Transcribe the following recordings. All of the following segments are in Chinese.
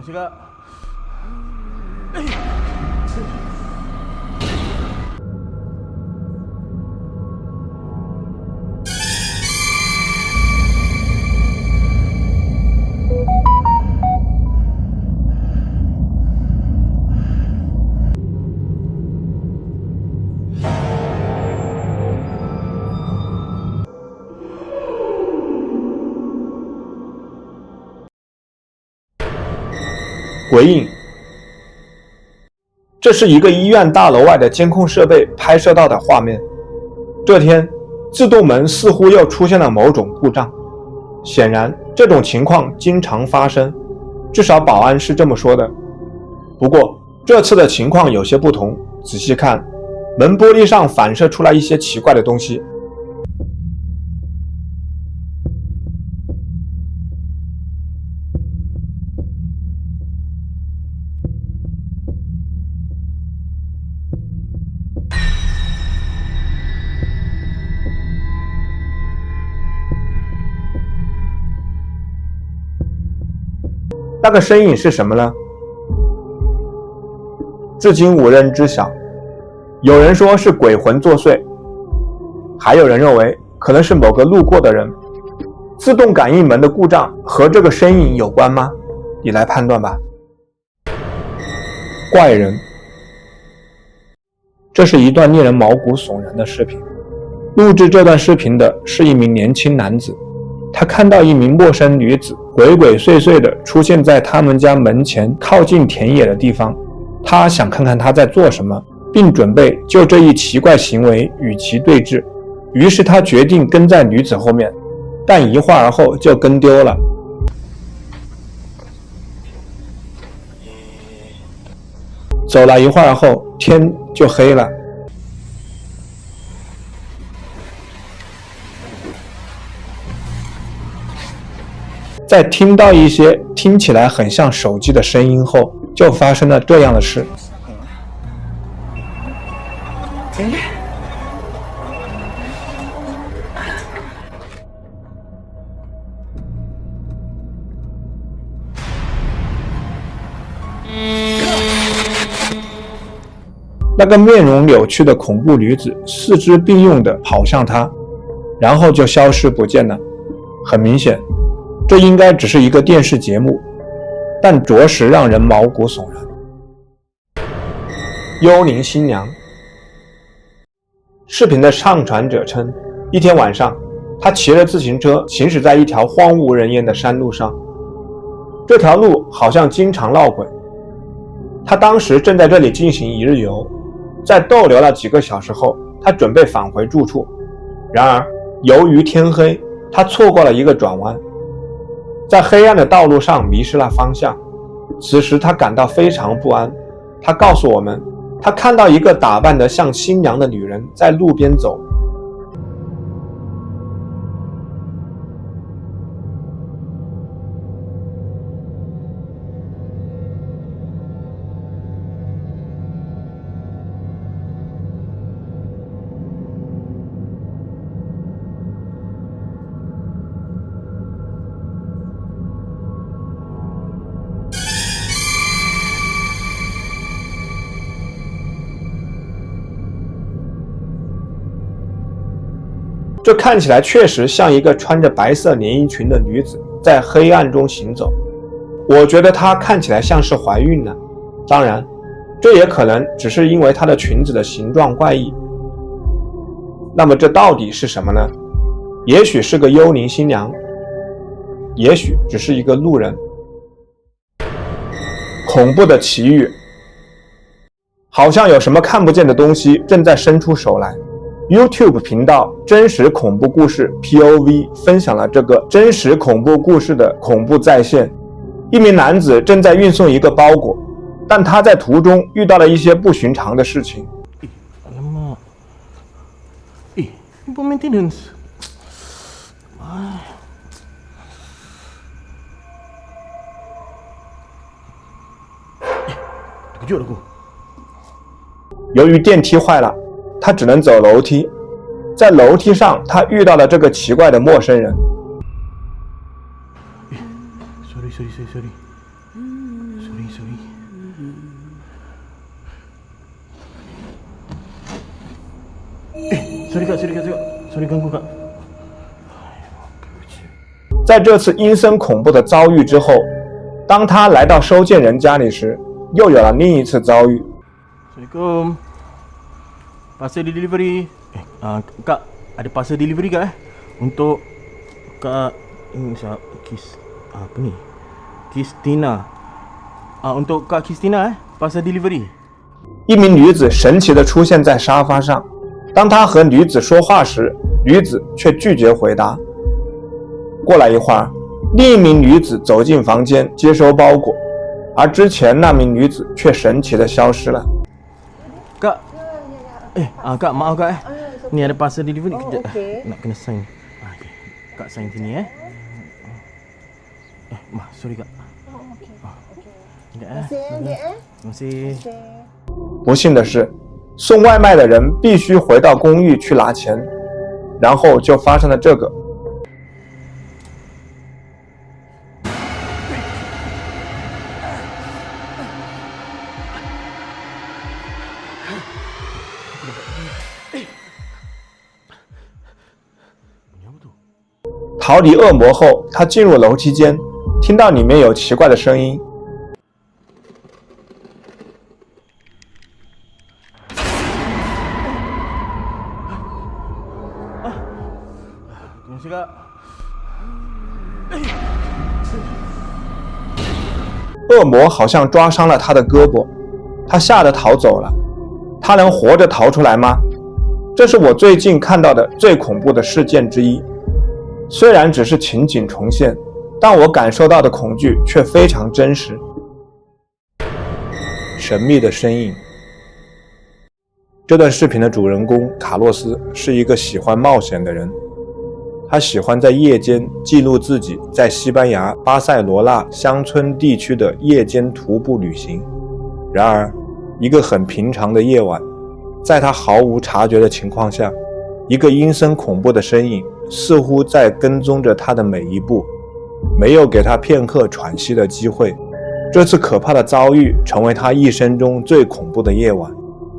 제가鬼影，这是一个医院大楼外的监控设备拍摄到的画面。这天，自动门似乎又出现了某种故障，显然这种情况经常发生，至少保安是这么说的。不过这次的情况有些不同，仔细看，门玻璃上反射出来一些奇怪的东西。那个身影是什么呢？至今无人知晓。有人说是鬼魂作祟，还有人认为可能是某个路过的人。自动感应门的故障和这个身影有关吗？你来判断吧。怪人，这是一段令人毛骨悚然的视频。录制这段视频的是一名年轻男子，他看到一名陌生女子鬼鬼祟祟地出现在他们家门前靠近田野的地方，他想看看她在做什么，并准备就这一奇怪行为与其对峙。于是他决定跟在女子后面，但一会儿后就跟丢了。走了一会儿后，天就黑了。在听到一些听起来很像手机的声音后，就发生了这样的事。那个面容扭曲的恐怖女子四肢并用地跑向他，然后就消失不见了。很明显，这应该只是一个电视节目，但着实让人毛骨悚然。幽灵新娘。视频的上传者称，一天晚上，他骑着自行车行驶在一条荒无人烟的山路上，这条路好像经常闹鬼。他当时正在这里进行一日游，在逗留了几个小时后，他准备返回住处。然而，由于天黑，他错过了一个转弯，在黑暗的道路上迷失了方向。此时他感到非常不安，他告诉我们，他看到一个打扮得像新娘的女人在路边走。这看起来确实像一个穿着白色连衣裙的女子在黑暗中行走。我觉得她看起来像是怀孕了，当然，这也可能只是因为她的裙子的形状怪异。那么这到底是什么呢？也许是个幽灵新娘，也许只是一个路人。恐怖的奇遇，好像有什么看不见的东西正在伸出手来。YouTube 频道真实恐怖故事 POV 分享了这个真实恐怖故事的恐怖再现。一名男子正在运送一个包裹，但他在途中遇到了一些不寻常的事情。Ibu maintenance. Terkejut aku. 由于电梯坏了，他只能走楼梯。在楼梯上，他遇到了这个奇怪的陌生人。sorry kak, sorry ganggu kak。在这次阴森恐怖的遭遇之后，当他来到收件人家里时，又有了另一次遭遇。Assalamualaikum. Parcel delivery. Kak, ada parcel delivery kak untuk Kak apa ni? Kristina. Untuk Kak Kristina parcel delivery. 一名女子神奇地出现在沙发上，当他和女子说话时，女子却拒绝回答。过了一会儿，另一名女子走进房间接收包裹，而之前那名女子却神奇地消失了。Kak, Kak maaf Kak ni ada parcel delivery kejap okay. nak kena sign. Okay. Kak sign sini sorry Kak. Sekejap Terima kasih. 不幸的是，送外卖的人必须回到公寓去拿钱，然后就发生了这个。逃离恶魔后，他进入楼梯间，听到里面有奇怪的声音。Terima kasih Kak. 恶魔好像抓伤了他的胳膊，他吓得逃走了。他能活着逃出来吗？这是我最近看到的最恐怖的事件之一。虽然只是情景重现，但我感受到的恐惧却非常真实。神秘的身影。这段视频的主人公卡洛斯是一个喜欢冒险的人，他喜欢在夜间记录自己在西班牙巴塞罗那乡村地区的夜间徒步旅行。然而，一个很平常的夜晚，在他毫无察觉的情况下，一个阴森恐怖的身影似乎在跟踪着他的每一步，没有给他片刻喘息的机会。这次可怕的遭遇成为他一生中最恐怖的夜晚，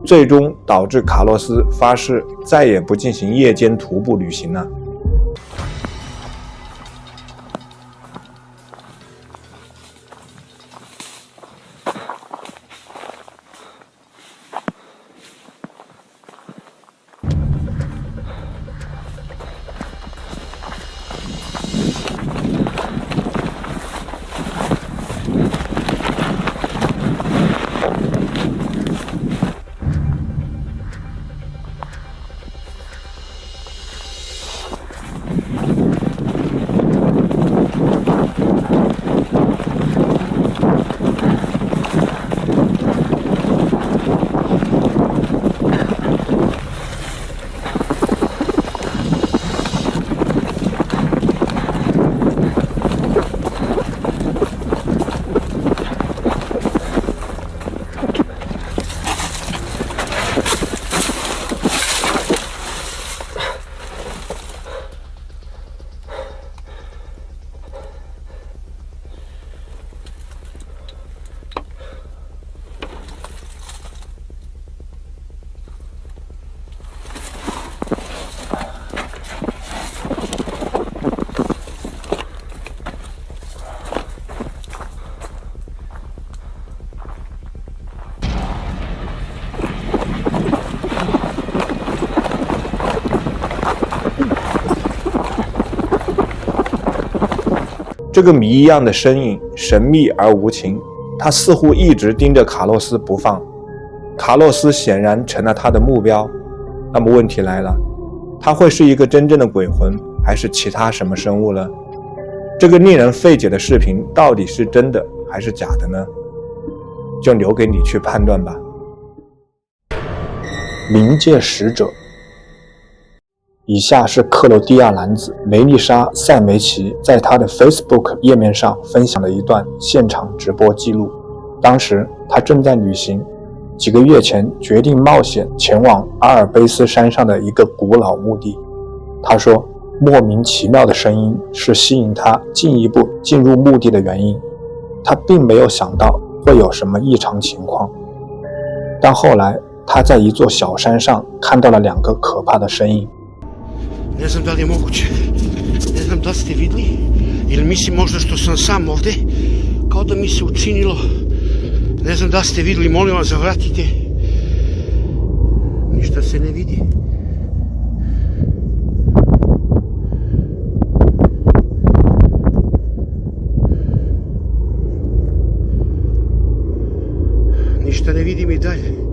最终导致卡洛斯发誓再也不进行夜间徒步旅行了。这个谜一样的身影神秘而无情，他似乎一直盯着卡洛斯不放。卡洛斯显然成了他的目标。那么问题来了，他会是一个真正的鬼魂，还是其他什么生物呢？这个令人费解的视频到底是真的还是假的呢？就留给你去判断吧。冥界使者。以下是克罗地亚男子梅丽莎·塞梅奇在他的 Facebook 页面上分享的一段现场直播记录。当时他正在旅行，几个月前决定冒险前往阿尔卑斯山上的一个古老墓地。他说，莫名其妙的声音是吸引他进一步进入墓地的原因。他并没有想到会有什么异常情况，但后来他在一座小山上看到了2个可怕的身影。Ne znam da li je moguće. Ne znam da ste vidli ili mislim možda što sam sam ovde, kao da mi se učinilo. Ne znam da ste vidli, molim vas zavratite. Ništa se ne vidi. Ništa ne vidim i dalje.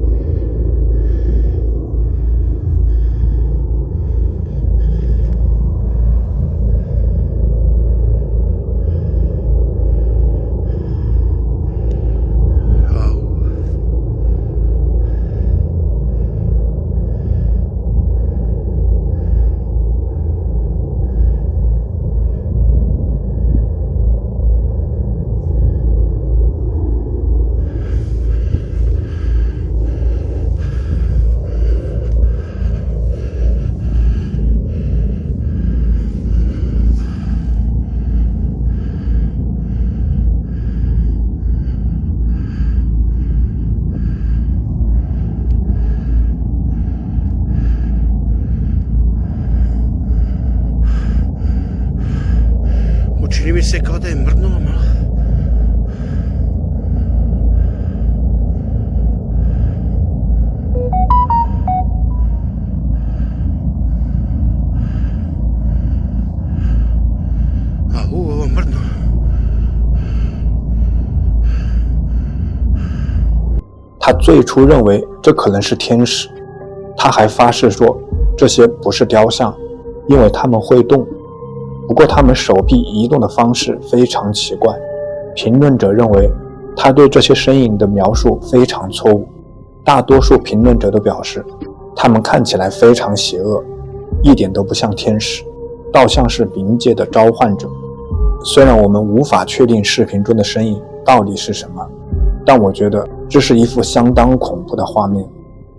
Čini mi se kao da je mrdnulo malo. Ovo mrdnulo. 他最初认为这可能是天使，他还发誓说这些不是雕像，因为他们会动。不过他们手臂移动的方式非常奇怪，评论者认为他对这些身影的描述非常错误。大多数评论者都表示，他们看起来非常邪恶，一点都不像天使，倒像是冥界的召唤者。虽然我们无法确定视频中的身影到底是什么，但我觉得这是一幅相当恐怖的画面。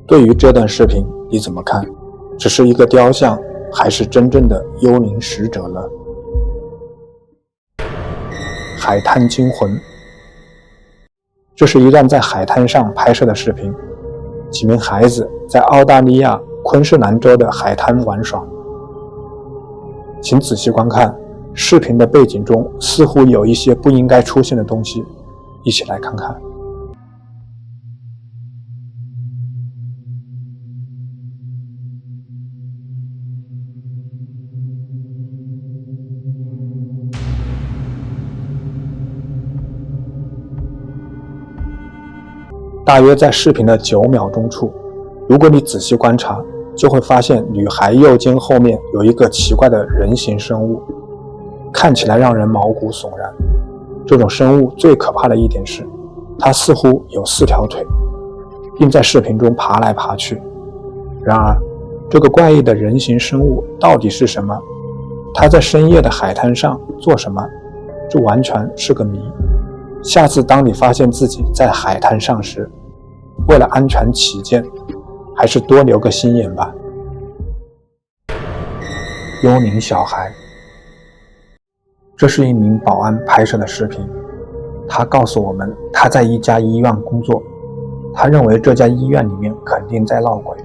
对于这段视频你怎么看？只是一个雕像，还是真正的幽灵使者呢？海滩惊魂，这是一段在海滩上拍摄的视频。几名孩子在澳大利亚昆士兰州的海滩玩耍。请仔细观看，视频的背景中似乎有一些不应该出现的东西，一起来看看。大约在视频的9秒钟处，如果你仔细观察，就会发现女孩右肩后面有一个奇怪的人形生物，看起来让人毛骨悚然。这种生物最可怕的一点是，它似乎有4条腿，并在视频中爬来爬去。然而，这个怪异的人形生物到底是什么？它在深夜的海滩上做什么？这完全是个谜。下次当你发现自己在海滩上时，为了安全起见，还是多留个心眼吧。幽灵小孩，这是一名保安拍摄的视频。他告诉我们，他在一家医院工作，他认为这家医院里面肯定在闹鬼。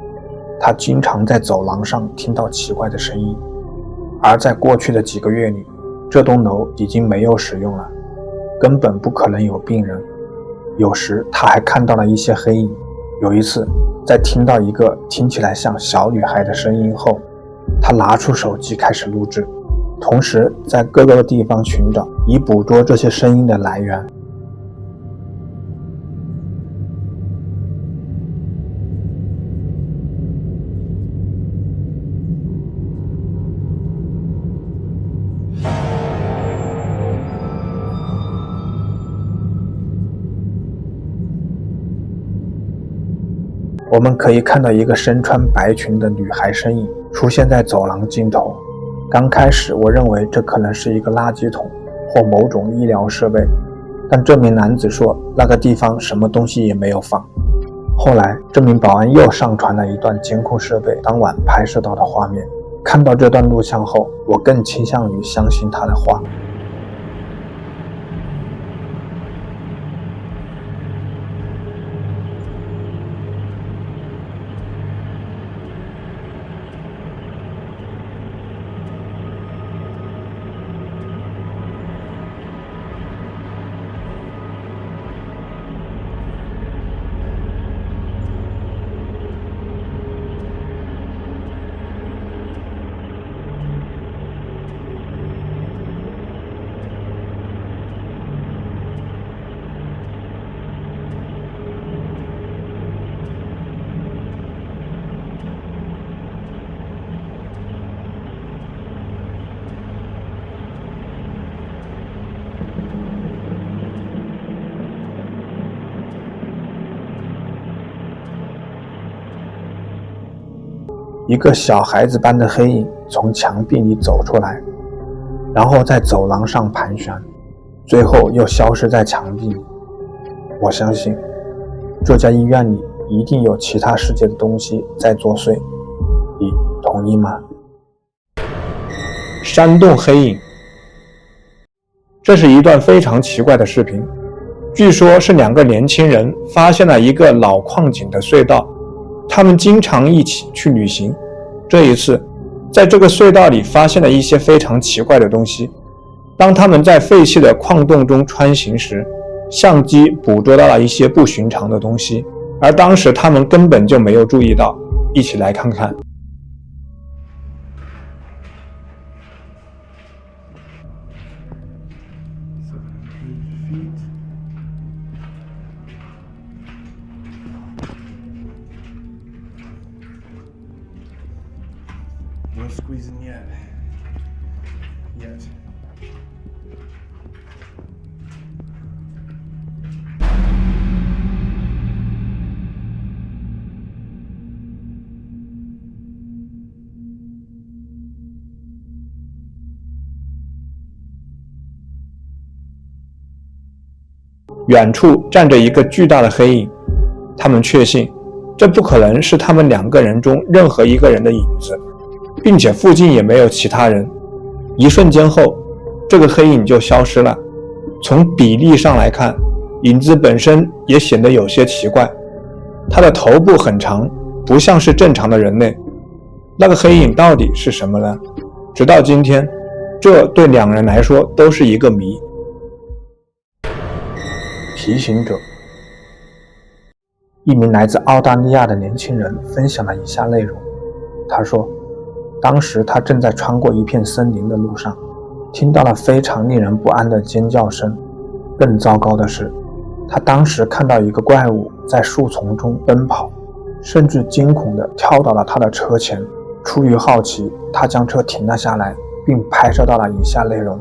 他经常在走廊上听到奇怪的声音，而在过去的几个月里，这栋楼已经没有使用了，根本不可能有病人。有时他还看到了一些黑影。有一次，在听到一个听起来像小女孩的声音后，他拿出手机开始录制，同时在各个地方寻找，以捕捉这些声音的来源。我们可以看到一个身穿白裙的女孩身影出现在走廊尽头。刚开始我认为这可能是一个垃圾桶或某种医疗设备，但这名男子说那个地方什么东西也没有放。后来这名保安又上传了一段监控设备当晚拍摄到的画面。看到这段录像后，我更倾向于相信他的话。一个小孩子般的黑影从墙壁里走出来，然后在走廊上盘旋，最后又消失在墙壁里。我相信这家医院里一定有其他世界的东西在作祟，你同意吗？山洞黑影，这是一段非常奇怪的视频，据说是2个年轻人发现了一个老矿井的隧道，他们经常一起去旅行。这一次在这个隧道里发现了一些非常奇怪的东西。当他们在废弃的矿洞中穿行时，相机捕捉到了一些不寻常的东西，而当时他们根本就没有注意到。一起来看看。No squeezing yet. Yet. 远处站着一个巨大的黑影，他们确信这不可能是他们2个人中任何一个人的影子，并且附近也没有其他人。一瞬间后，这个黑影就消失了。从比例上来看，影子本身也显得有些奇怪，它的头部很长，不像是正常的人类。那个黑影到底是什么呢？直到今天，这对2人来说都是一个谜。皮行者，一名来自澳大利亚的年轻人分享了以下内容。他说，当时他正在穿过一片森林的路上，听到了非常令人不安的尖叫声。更糟糕的是，他当时看到一个怪物在树丛中奔跑，甚至惊恐地跳到了他的车前。出于好奇，他将车停了下来，并拍摄到了以下内容。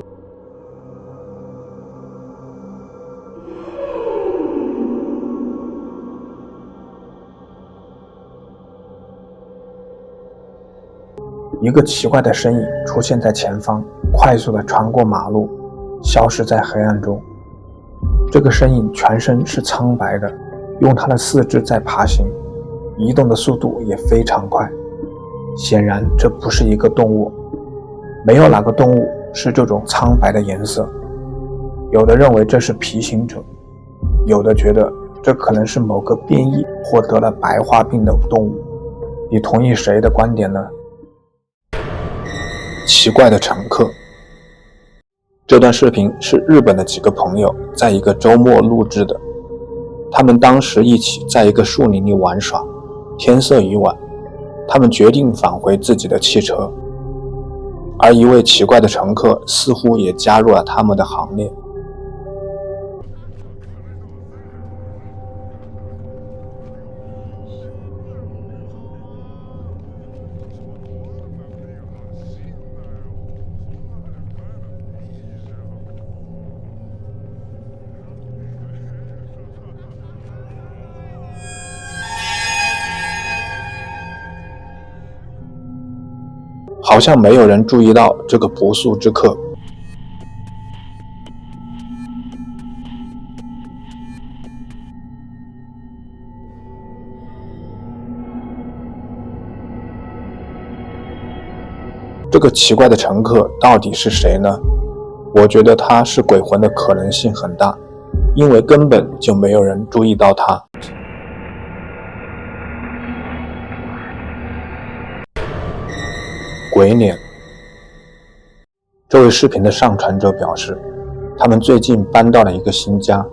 一个奇怪的身影出现在前方，快速地穿过马路，消失在黑暗中。这个身影全身是苍白的，用它的4肢在爬行，移动的速度也非常快。显然这不是一个动物，没有哪个动物是这种苍白的颜色。有的认为这是皮行者，有的觉得这可能是某个变异或得了白化病的动物。你同意谁的观点呢？奇怪的乘客。这段视频是日本的几个朋友在一个周末录制的，他们当时一起在一个树林里玩耍，天色已晚，他们决定返回自己的汽车，而一位奇怪的乘客似乎也加入了他们的行列。好像没有人注意到这个不速之客。这个奇怪的乘客到底是谁呢？我觉得他是鬼魂的可能性很大，因为根本就没有人注意到他。鬼脸。这位视频的上传者表示，他们最近搬到了一个新家，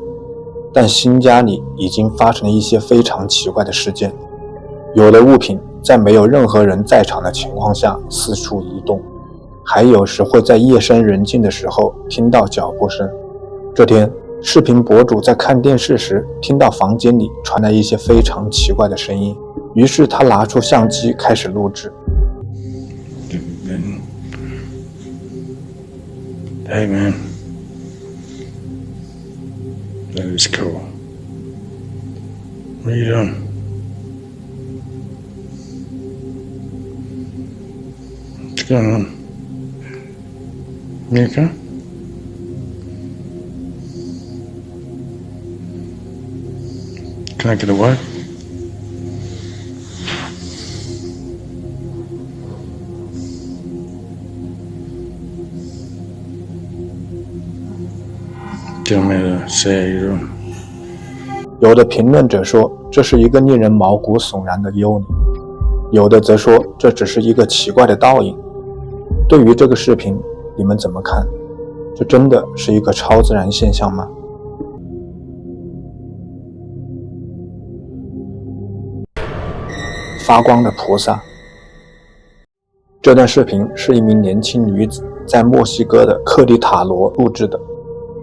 但新家里已经发生了一些非常奇怪的事件，有的物品在没有任何人在场的情况下四处移动，还有时会在夜深人静的时候听到脚步声。这天，视频博主在看电视时听到房间里传来一些非常奇怪的声音，于是他拿出相机开始录制。Hey man, that is cool. What are you doing? going on? You okay? Can I get away? Tell me to say how you doing. 有的评论者说这是一个令人毛骨悚然的幽灵，有的则说这只是一个奇怪的倒影。对于这个视频，你们怎么看？这真的是一个超自然现象吗？发光的菩萨。这段视频是一名年轻女子在墨西哥的克里塔罗录制的。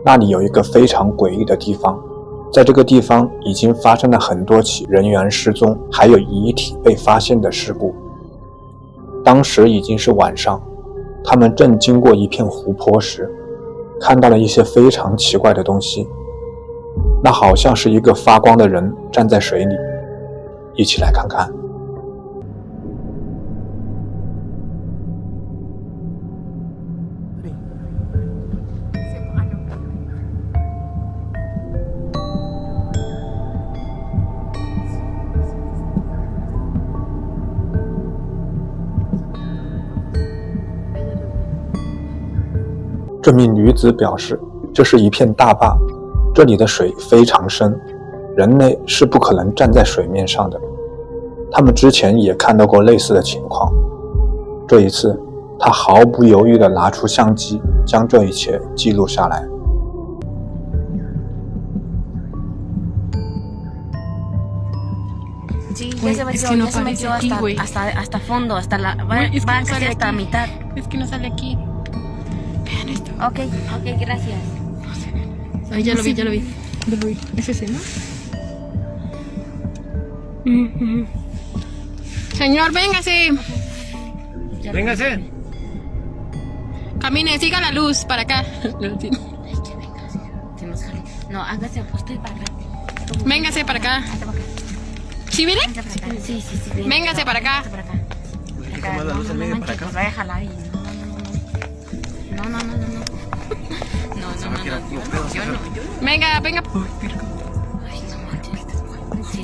那里有一个非常诡异的地方，在这个地方已经发生了很多起人员失踪还有遗体被发现的事故。当时已经是晚上，他们正经过一片湖泊时，看到了一些非常奇怪的东西，那好像是一个发光的人站在水里，一起来看看。这名女子表示，这是一片大坝，这里的水非常深，人类是不可能站在水面上的。他们之前也看到过类似的情况，这一次她毫不犹豫地拿出相机，将这一切记录下来。Sí, ya se metió hasta fondo, hasta la va casi hasta mitad. Es que no sale aquí. Vean esto. Ok, gracias. Ay, ya lo vi. ¿Es ese, no? Señor, véngase. Véngase. Camine, siga la luz para acá. No, hágase, estoy para acá. Véngase para acá. ¿Sí viene? Sí. Véngase para acá. No manches, vaya a jalar y no. Venga. Ay, no manches. Sí.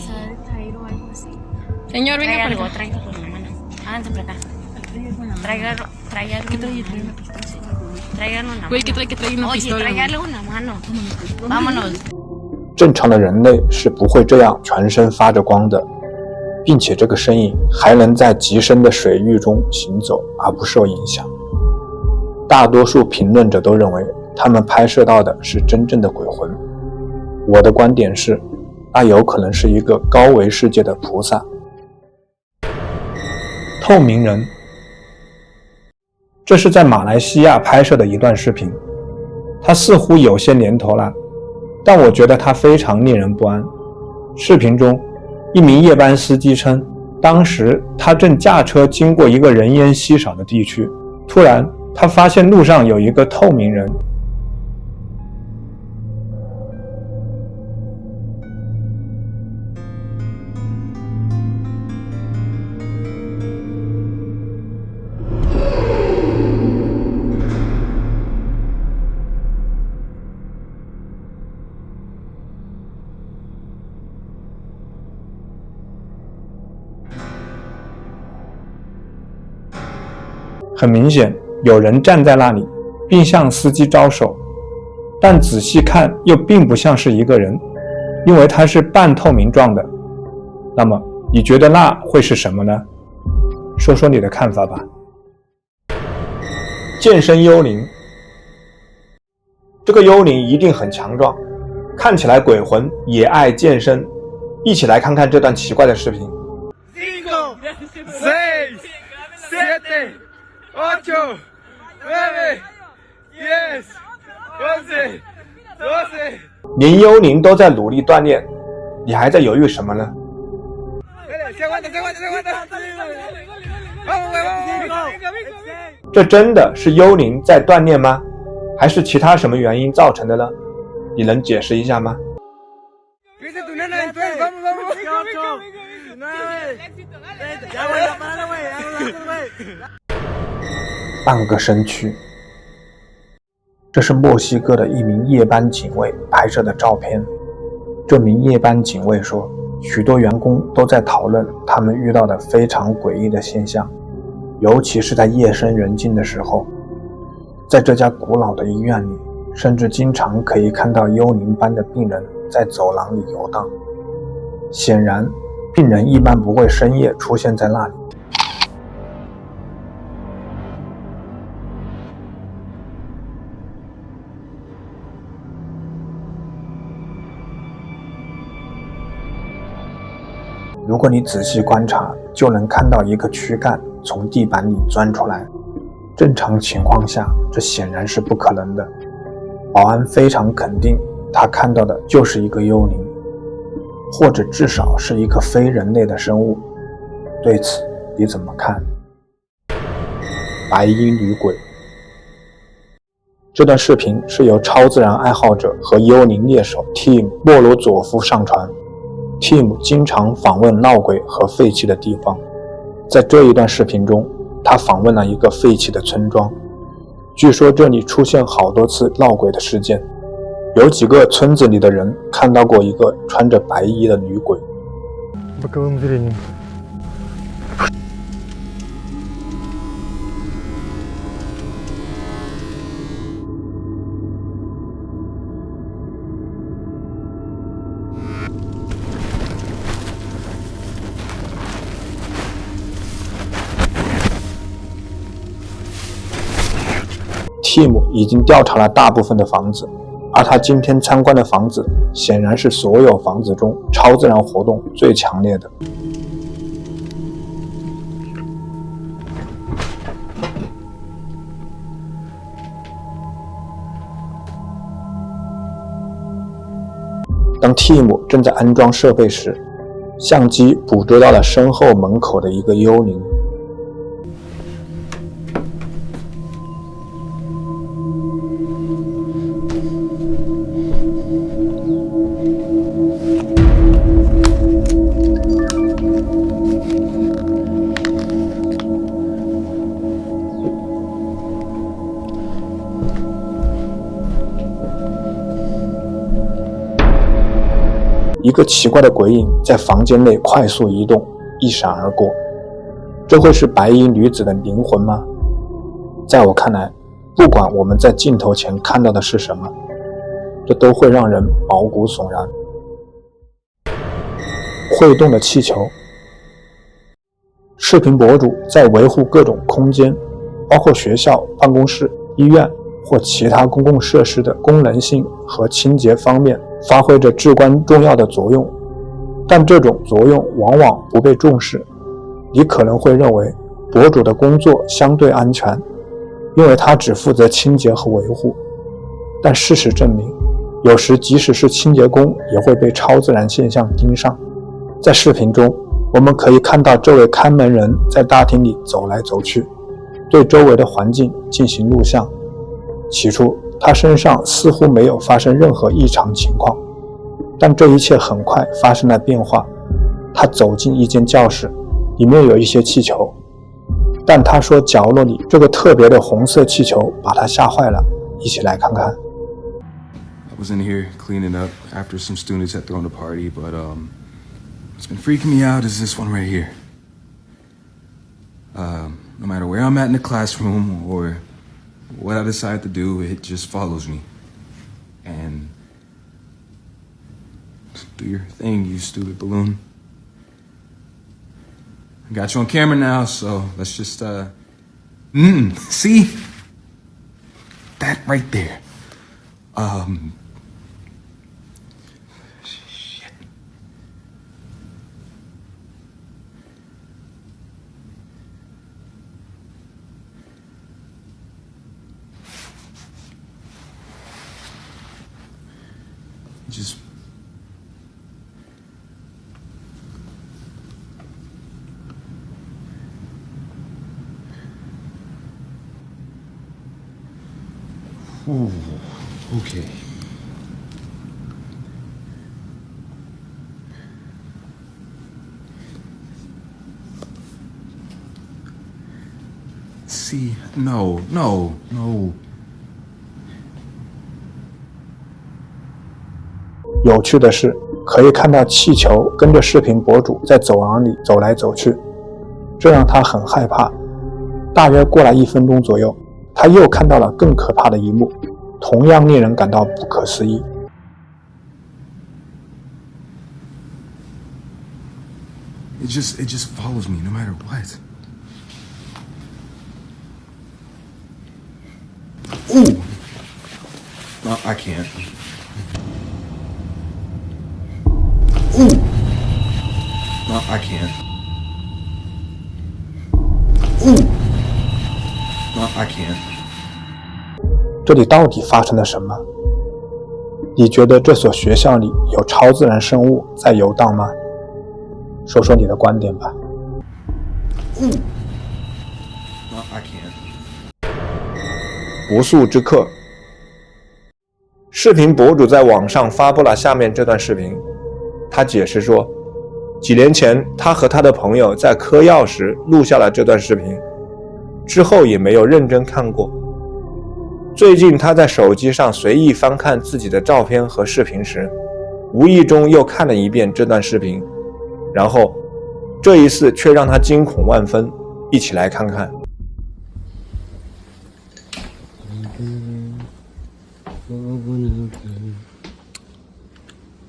Señor, venga para acá. Tráigalo con la mano. Háganse para acá. Tráigalo. Tráigalo una mano. Güey, que trae una Oye, pistola. tráigalo una mano. Vámonos. 正常的人类是不会这样全身发着光的，并且这个身影还能在极深的水域中行走而不受影响。大多数评论者都认为他们拍摄到的是真正的鬼魂。我的观点是，那有可能是一个高维世界的菩萨。透明人，这是在马来西亚拍摄的一段视频，它似乎有些年头了，但我觉得它非常令人不安。视频中，一名夜班司机称，当时他正驾车经过一个人烟稀少的地区，突然他发现路上有一个透明人。很明显，有人站在那里，并向司机招手，但仔细看又并不像是一个人，因为它是半透明状的。那么，你觉得那会是什么呢？说说你的看法吧。健身幽灵，这个幽灵一定很强壮，看起来鬼魂也爱健身。一起来看看这段奇怪的视频。5, 6, 7, 8, 9, 10, 11, 12。连幽灵都在努力锻炼，你还在犹豫什么呢？这真的是幽灵在锻炼吗？还是其他什么原因造成的呢？你能解释一下吗？半个身躯。这是墨西哥的一名夜班警卫拍摄的照片。这名夜班警卫说，许多员工都在讨论他们遇到的非常诡异的现象，尤其是在夜深人静的时候。在这家古老的医院里，甚至经常可以看到幽灵般的病人在走廊里游荡。显然，病人一般不会深夜出现在那里。如果你仔细观察，就能看到一个躯干从地板里钻出来。正常情况下，这显然是不可能的。保安非常肯定，他看到的就是一个幽灵，或者至少是一个非人类的生物。对此，你怎么看？白衣女鬼。这段视频是由超自然爱好者和幽灵猎手 Tim 莫罗佐夫上传。Tim 经常访问闹鬼和废弃的地方。在这一段视频中，他访问了一个废弃的村庄，据说这里出现好多次闹鬼的事件，有几个村子里的人看到过一个穿着白衣的女鬼。Tim 已经调查了大部分的房子，而他今天参观的房子显然是所有房子中超自然活动最强烈的。当 Tim 正在安装设备时，相机捕捉到了身后门口的一个幽灵。一个奇怪的鬼影在房间内快速移动，一闪而过。这会是白衣女子的灵魂吗？在我看来，不管我们在镜头前看到的是什么，这都会让人毛骨悚然。会动的气球。视频博主在维护各种空间，包括学校、办公室、医院或其他公共设施的功能性和清洁方面发挥着至关重要的作用，但这种作用往往不被重视。你可能会认为博主的工作相对安全，因为他只负责清洁和维护，但事实证明，有时即使是清洁工也会被超自然现象盯上。在视频中，我们可以看到这位看门人在大厅里走来走去，对周围的环境进行录像。起初，他身上似乎没有发生任何异常情况，但这一切很快发生了变化。他走进一间教室，里面有一些气球，但他说角落里这个特别的红色气球把他吓坏了。一起来看看。I was in here cleaning up after some students had thrown a party, but what's been freaking me out is this one right here. No matter where I'm at in the classroom or what I decide to do, it just follows me. And do your thing, you stupid balloon. I got you on camera now, so let's just see? That right there. Shit. Just ooh, okay. see, no. 有趣的是，可以看到气球跟着视频博主在走廊里走来走去，这让他很害怕。大约过了1分钟左右，他又看到了更可怕的一幕，同样令人感到不可思议。It just follows me no matter what. Ooh! No, I can't. Ooh! No, I can't. Ooh! No, I can't. 这里到底发生了什么？你觉得这所学校里有超自然生物在游荡吗？说说你的观点吧。Ooh! No, I can't. 不速之客。视频博主在网上发布了下面这段视频。他解释说，几年前他和他的朋友在嗑药时录下了这段视频，之后也没有认真看过。最近他在手机上随意翻看自己的照片和视频时，无意中又看了一遍这段视频，然后这一次却让他惊恐万分。一起来看看。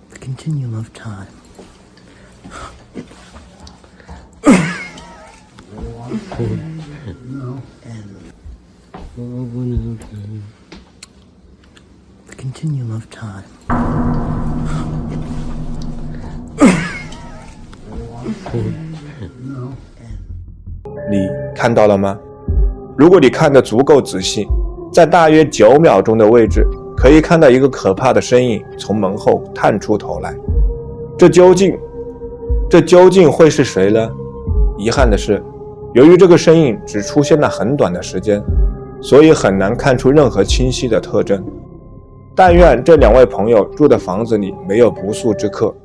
The continuum of time. The continuum of time. 你看到了吗？如果你看得足够仔细，在大约9秒钟的位置，可以看到一个可怕的身影从门后探出头来。这究竟会是谁呢？遗憾的是，由于这个身影只出现了很短的时间，所以很难看出任何清晰的特征。但愿这2位朋友住的房子里没有不速之客。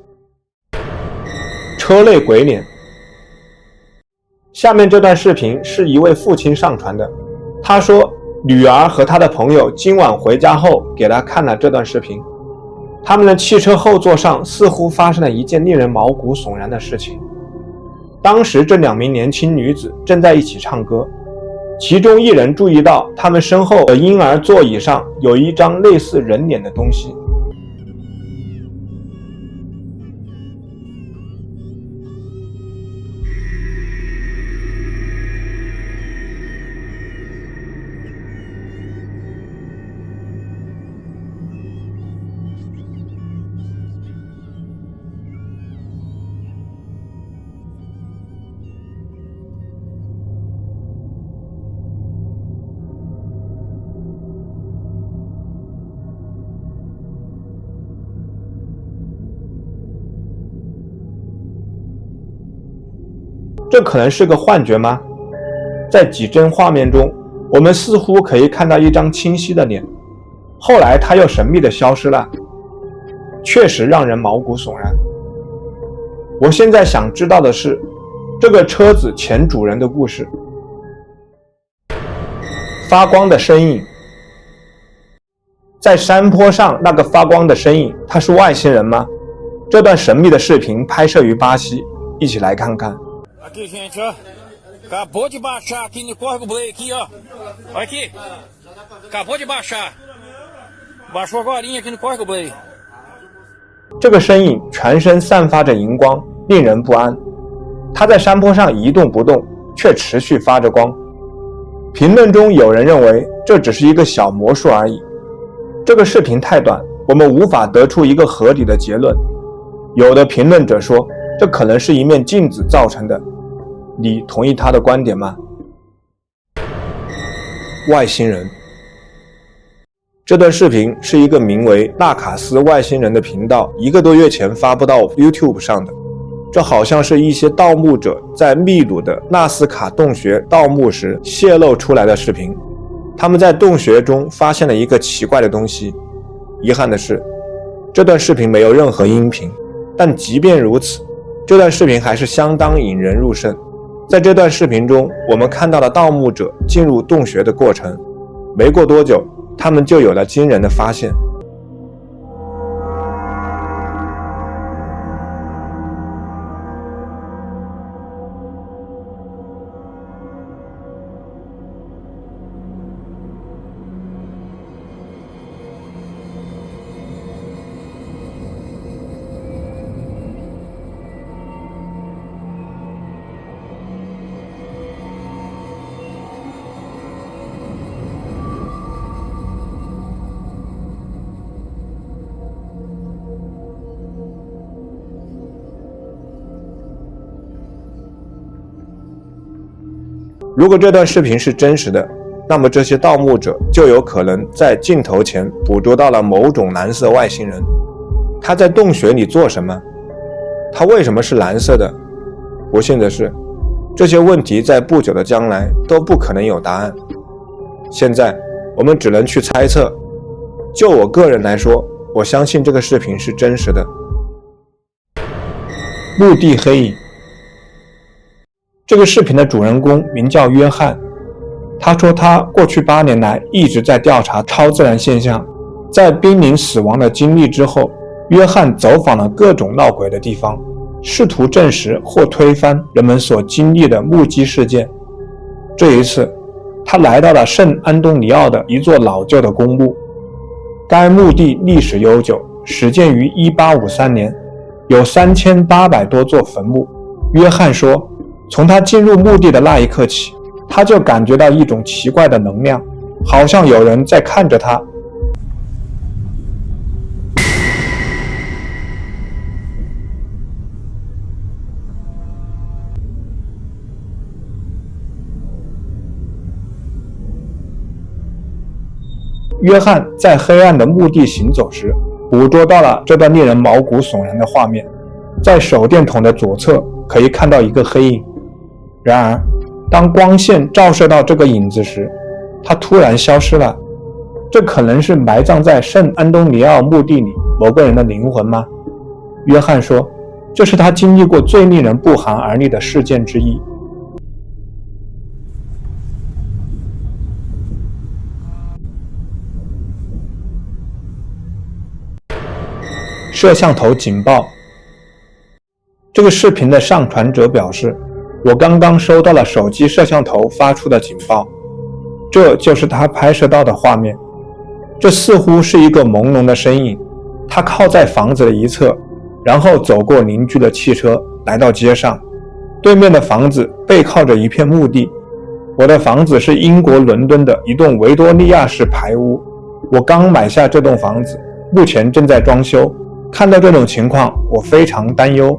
车内鬼脸。下面这段视频是一位父亲上传的，他说女儿和他的朋友今晚回家后给他看了这段视频，他们的汽车后座上似乎发生了一件令人毛骨悚然的事情。当时这2名年轻女子正在一起唱歌，其中一人注意到他们身后的婴儿座椅上有一张类似人脸的东西。这可能是个幻觉吗？在几帧画面中，我们似乎可以看到一张清晰的脸，后来它又神秘地消失了，确实让人毛骨悚然。我现在想知道的是，这个车子前主人的故事。发光的身影，在山坡上那个发光的身影，他是外星人吗？这段神秘的视频拍摄于巴西，一起来看看。Aqui, gente, ó. Acabou de baixar aqui no Córrego Blay, aqui, ó. Olha aqui. Acabou de baixar. Baixou agorinha aqui no Córrego Blay. 这个身影全身散发着荧光，令人不安。他在山坡上一动不动，却持续发着光。评论中有人认为这只是一个小魔术而已。这个视频太短，我们无法得出一个合理的结论。有的评论者说，这可能是一面镜子造成的。你同意他的观点吗？外星人。这段视频是一个名为纳卡斯外星人的频道1个多月前发布到 YouTube 上的。这好像是一些盗墓者在秘鲁的纳斯卡洞穴盗墓时泄露出来的视频。他们在洞穴中发现了一个奇怪的东西。遗憾的是，这段视频没有任何音频，但即便如此，这段视频还是相当引人入胜。在这段视频中，我们看到了盗墓者进入洞穴的过程。没过多久，他们就有了惊人的发现。如果这段视频是真实的，那么这些盗墓者就有可能在镜头前捕捉到了某种蓝色外星人。他在洞穴里做什么？他为什么是蓝色的？不幸的是，这些问题在不久的将来都不可能有答案。现在我们只能去猜测。就我个人来说，我相信这个视频是真实的。墓地黑影。这个视频的主人公名叫约翰，他说他过去8年来一直在调查超自然现象。在濒临死亡的经历之后，约翰走访了各种闹鬼的地方，试图证实或推翻人们所经历的目击事件。这一次，他来到了圣安东尼奥的一座老旧的公墓。该墓地历史悠久，始建于1853年，有3800多座坟墓。约翰说，从他进入墓地的那一刻起，他就感觉到一种奇怪的能量，好像有人在看着他。约翰在黑暗的墓地行走时，捕捉到了这段令人毛骨悚然的画面。在手电筒的左侧可以看到一个黑影，然而当光线照射到这个影子时，它突然消失了。这可能是埋葬在圣安东尼奥墓地里某个人的灵魂吗？约翰说，这是他经历过最令人不寒而栗的事件之一。摄像头警报。这个视频的上传者表示，我刚刚收到了手机摄像头发出的警报，这就是他拍摄到的画面。这似乎是一个朦胧的身影，他靠在房子的一侧，然后走过邻居的汽车，来到街上。对面的房子背靠着一片墓地。我的房子是英国伦敦的一栋维多利亚式排屋，我刚买下这栋房子，目前正在装修。看到这种情况，我非常担忧。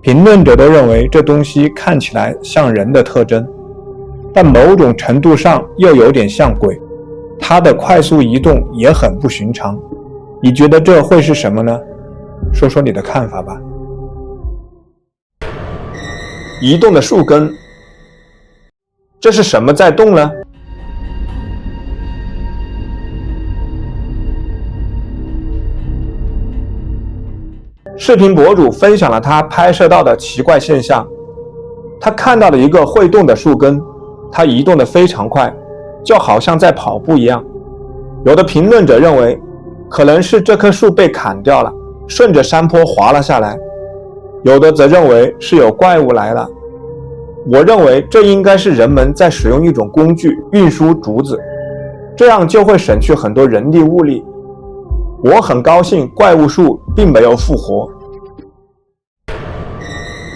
评论者都认为这东西看起来像人的特征，但某种程度上又有点像鬼。它的快速移动也很不寻常。你觉得这会是什么呢？说说你的看法吧。移动的树根，这是什么在动呢？视频博主分享了他拍摄到的奇怪现象。他看到了一个会动的树根，它移动得非常快，就好像在跑步一样。有的评论者认为，可能是这棵树被砍掉了，顺着山坡滑了下来。有的则认为是有怪物来了。我认为这应该是人们在使用一种工具运输竹子，这样就会省去很多人力物力。我很高兴怪物树并没有复活。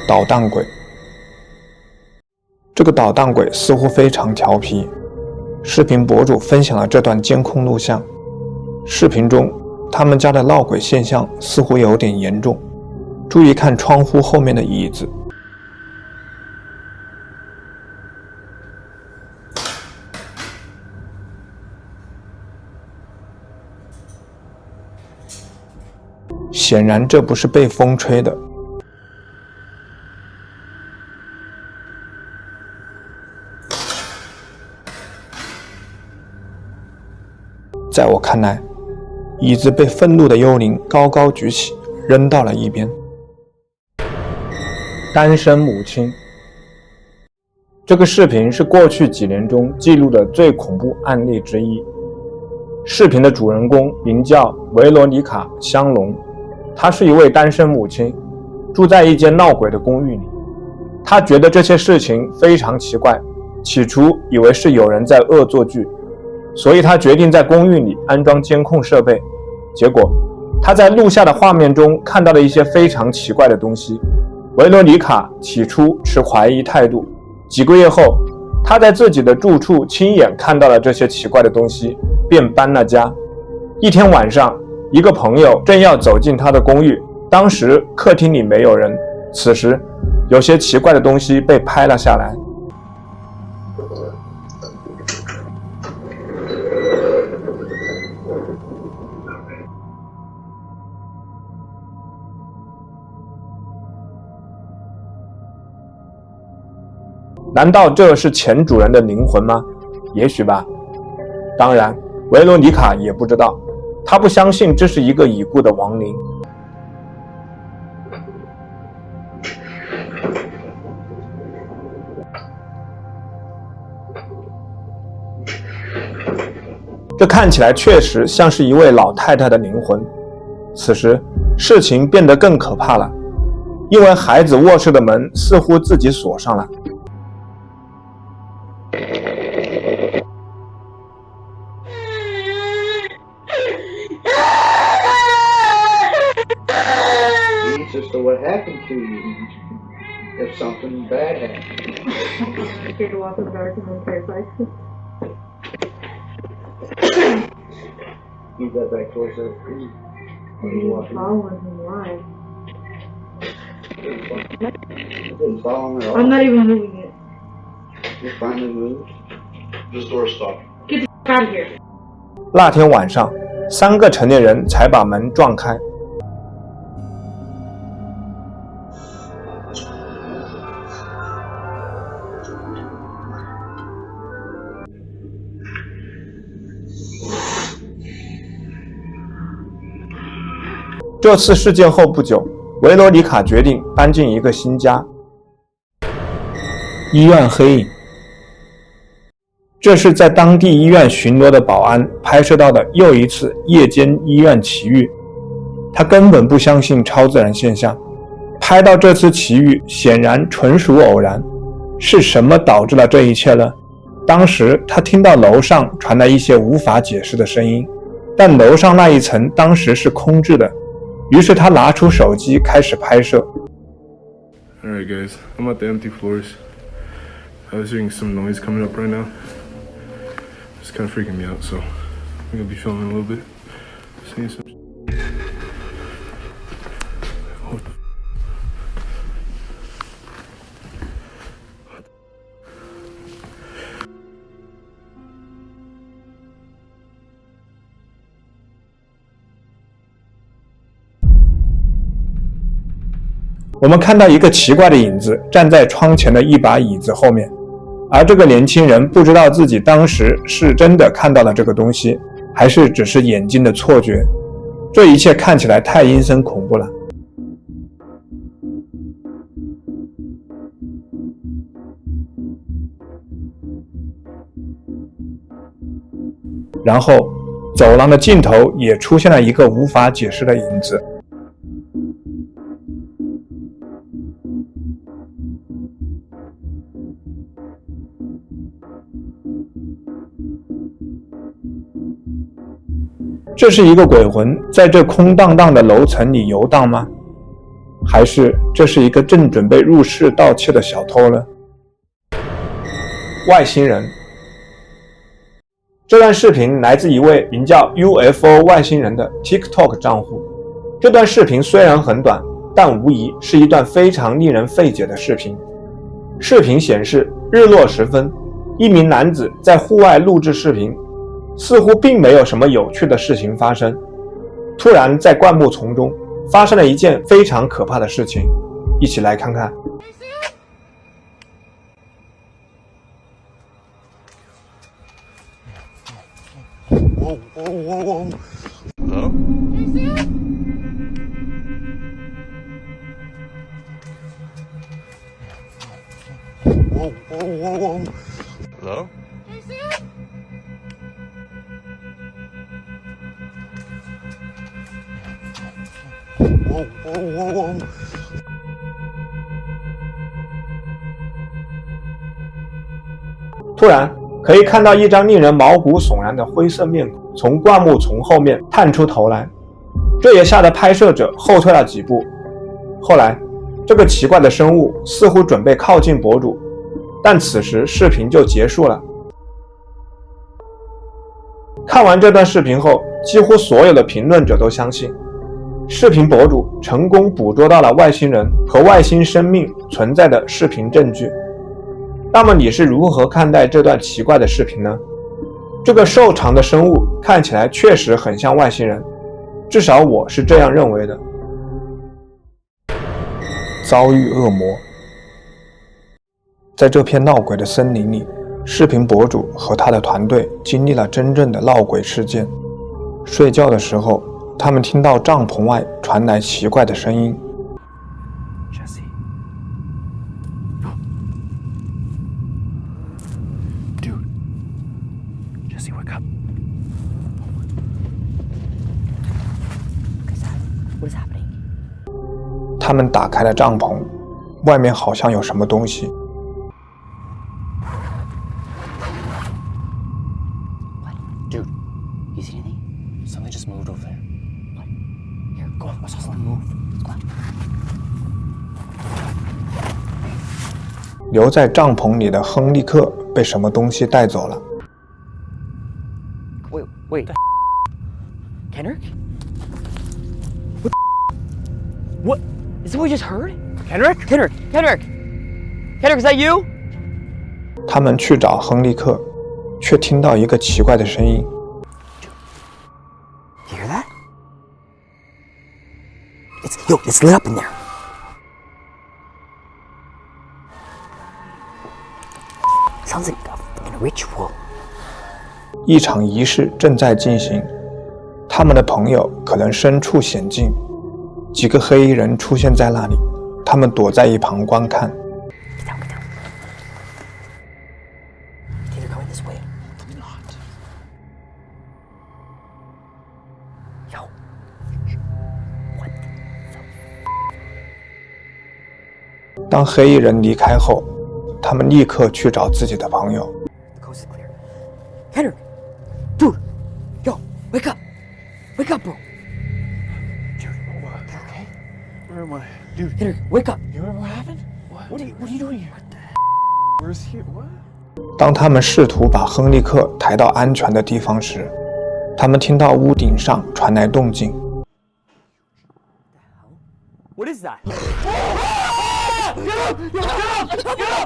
捣蛋鬼。这个捣蛋鬼似乎非常调皮。视频博主分享了这段监控录像，视频中他们家的闹鬼现象似乎有点严重。注意看窗户后面的椅子，显然这不是被风吹的。在我看来，椅子被愤怒的幽灵高高举起，扔到了一边。单身母亲，这个视频是过去几年中记录的最恐怖案例之一。视频的主人公名叫维罗妮卡·香龙，她是一位单身母亲，住在一间闹鬼的公寓里。她觉得这些事情非常奇怪，起初以为是有人在恶作剧，所以她决定在公寓里安装监控设备。结果她在录下的画面中看到了一些非常奇怪的东西。维罗妮卡起初持怀疑态度，几个月后，她在自己的住处亲眼看到了这些奇怪的东西，便搬了家。一天晚上，一个朋友正要走进他的公寓，当时客厅里没有人，此时有些奇怪的东西被拍了下来。难道这是前主人的灵魂吗？也许吧。当然，维罗妮卡也不知道，她不相信这是一个已故的亡灵。这看起来确实像是一位老太太的灵魂。此时，事情变得更可怕了，因为孩子卧室的门似乎自己锁上了。So what happened to you if something bad happened? Scared to walk in the dark in the entire place. Move that back towards that tree. He's following him live. I didn't follow him at all. I'm not even moving it. You finally moved? This door's stuck. Get the f out of here. 那天晚上，3个成年人才把门撞开。这次事件后不久，维罗妮卡决定搬进一个新家。医院黑影，这是在当地医院巡逻的保安拍摄到的又一次夜间医院奇遇。他根本不相信超自然现象，拍到这次奇遇显然纯属偶然。是什么导致了这一切呢？当时他听到楼上传来一些无法解释的声音，但楼上那一层当时是空置的。于是他拿出手机开始拍摄。Alright guys, I'm at the empty floors. I was hearing some noise coming up right now. It's kind of freaking me out, so I'm gonna be filming a little bit. Seeing some... What the... 我们看到一个奇怪的影子站在窗前的一把椅子后面，而这个年轻人不知道自己当时是真的看到了这个东西，还是只是眼睛的错觉。这一切看起来太阴森恐怖了。然后，走廊的尽头也出现了一个无法解释的影子。这是一个鬼魂在这空荡荡的楼层里游荡吗？还是这是一个正准备入室盗窃的小偷呢？外星人。这段视频来自一位名叫 UFO 外星人的 TikTok 账户。这段视频虽然很短，但无疑是一段非常令人费解的视频。视频显示，日落时分，一名男子在户外录制视频，似乎并没有什么有趣的事情发生。突然，在灌木丛中发生了一件非常可怕的事情，一起来看看。Whoa, whoa, whoa, whoa. Hello? Whoa, whoa, whoa, whoa. Hello? Whoa, whoa, whoa, whoa. 突然，可以看到一张令人毛骨悚然的灰色面孔从灌木丛后面探出头来，这也吓得拍摄者后退了几步。后来，这个奇怪的生物似乎准备靠近博主，但此时视频就结束了。看完这段视频后，几乎所有的评论者都相信，视频博主成功捕捉到了外星人和外星生命存在的视频证据。那么你是如何看待这段奇怪的视频呢？这个瘦长的生物看起来确实很像外星人，至少我是这样认为的。遭遇恶魔。在这片闹鬼的森林里，视频博主和他的团队经历了真正的闹鬼事件。睡觉的时候，他们听到帐篷外传来奇怪的声音。他们打开了帐篷，外面好像有什么东西。Dude, you see anything? Something just moved over there. What? Here, go on. I saw something move. Let's go on. 留在帐篷里的亨利克被什么东西带走了。Wait. Kendrick? What? Is that what we just heard? Kendrick? Kendrick, is that you? 他们去找亨利克，却听到一个奇怪的声音。You hear that? It's lit up in there. Sounds like a fucking ritual. 一场仪式正在进行，他们的朋友可能身处险境。几个黑衣人出现在那里，他们躲在一旁观看。当黑衣人离开后，他们立刻去找自己的朋友。Henry, dude, yo, wake up, bro. Dude, what? Okay? Where am I? Dude, Henry, wake up. You remember what happened? What are you doing here? What the heck? Where's he? What? 当他们试图把亨利克抬到安全的地方时，他们听到屋顶上传来动静。What is that? Get up!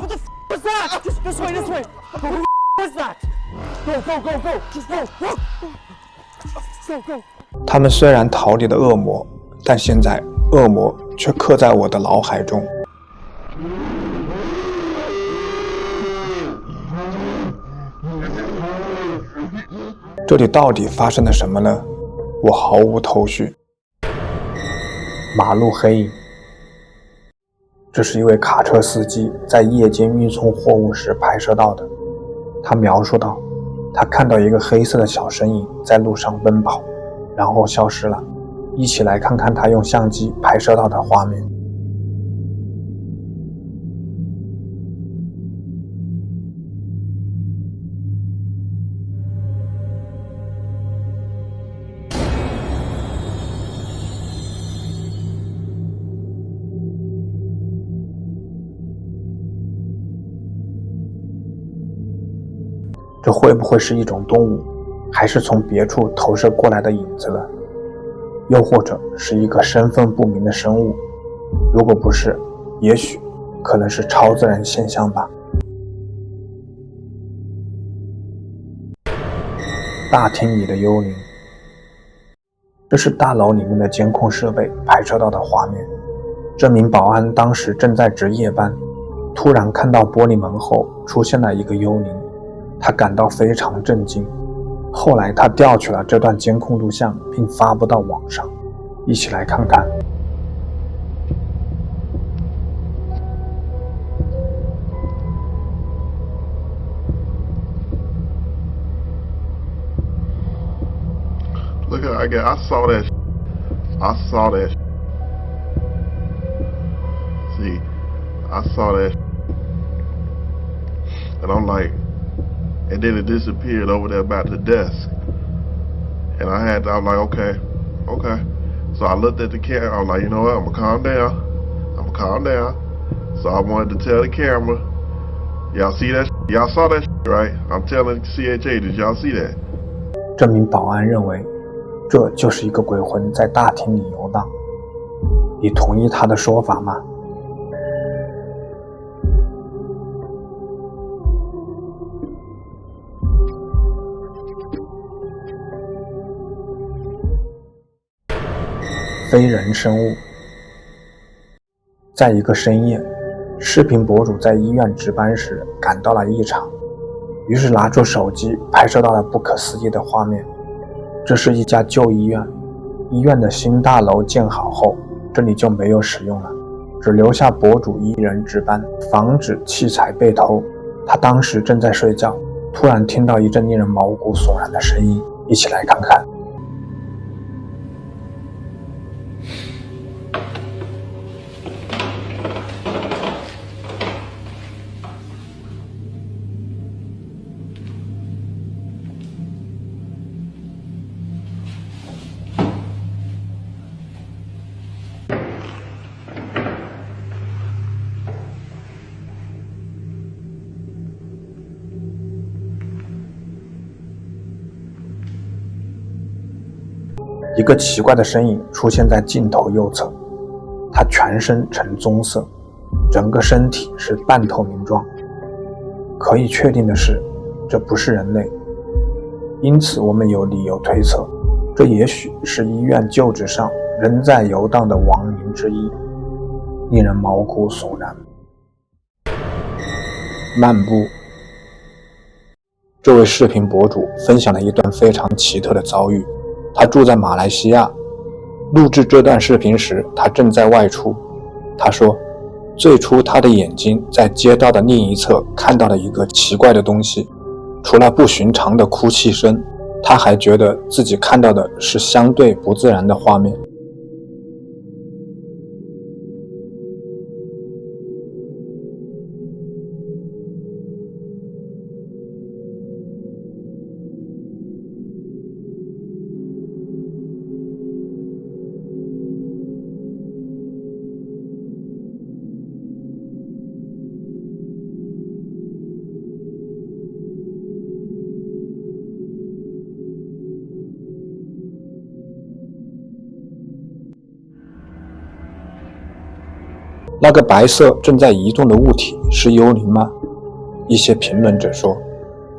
What the was that? Just this way. What is that? Go! Just go! 他们虽然逃离了恶魔，但现在恶魔却刻在我的脑海中。这里到底发生了什么呢？我毫无头绪。马路黑影，这是一位卡车司机在夜间运送货物时拍摄到的。他描述道，他看到一个黑色的小身影在路上奔跑，然后消失了。一起来看看他用相机拍摄到的画面。这会不会是一种动物，还是从别处投射过来的影子呢？又或者是一个身份不明的生物？如果不是，也许可能是超自然现象吧。大厅里的幽灵，这是大楼里面的监控设备拍摄到的画面。这名保安当时正在值夜班，突然看到玻璃门后出现了一个幽灵，他感到非常震惊。后来他调取了这段监控录像并发布到网上，一起来看看。Look at I saw that. I saw that. See, I saw that. And I'm like, and then it disappeared over there by the desk. And I'm like, okay. So I looked at the camera. I'm like, you know what? I'm gonna calm down. So I wanted to tell the camera, y'all see that? Y'all saw that, right? I'm telling CHA, did y'all see that? 这名保安认为，这就是一个鬼魂在大厅里游荡。你同意他的说法吗？非人生物。在一个深夜，视频博主在医院值班时感到了异常，于是拿出手机拍摄到了不可思议的画面。这是一家旧医院，医院的新大楼建好后，这里就没有使用了，只留下博主一人值班，防止器材被偷。他当时正在睡觉，突然听到一阵令人毛骨悚然的声音，一起来看看。一个奇怪的身影出现在镜头右侧，它全身呈棕色，整个身体是半透明状。可以确定的是，这不是人类，因此我们有理由推测，这也许是医院旧址上仍在游荡的亡灵之一，令人毛骨悚然。漫步。这位视频博主分享了一段非常奇特的遭遇。他住在马来西亚，录制这段视频时，他正在外出。他说，最初他的眼睛在街道的另一侧看到了一个奇怪的东西，除了不寻常的哭泣声，他还觉得自己看到的是相对不自然的画面。那个白色正在移动的物体是幽灵吗？一些评论者说，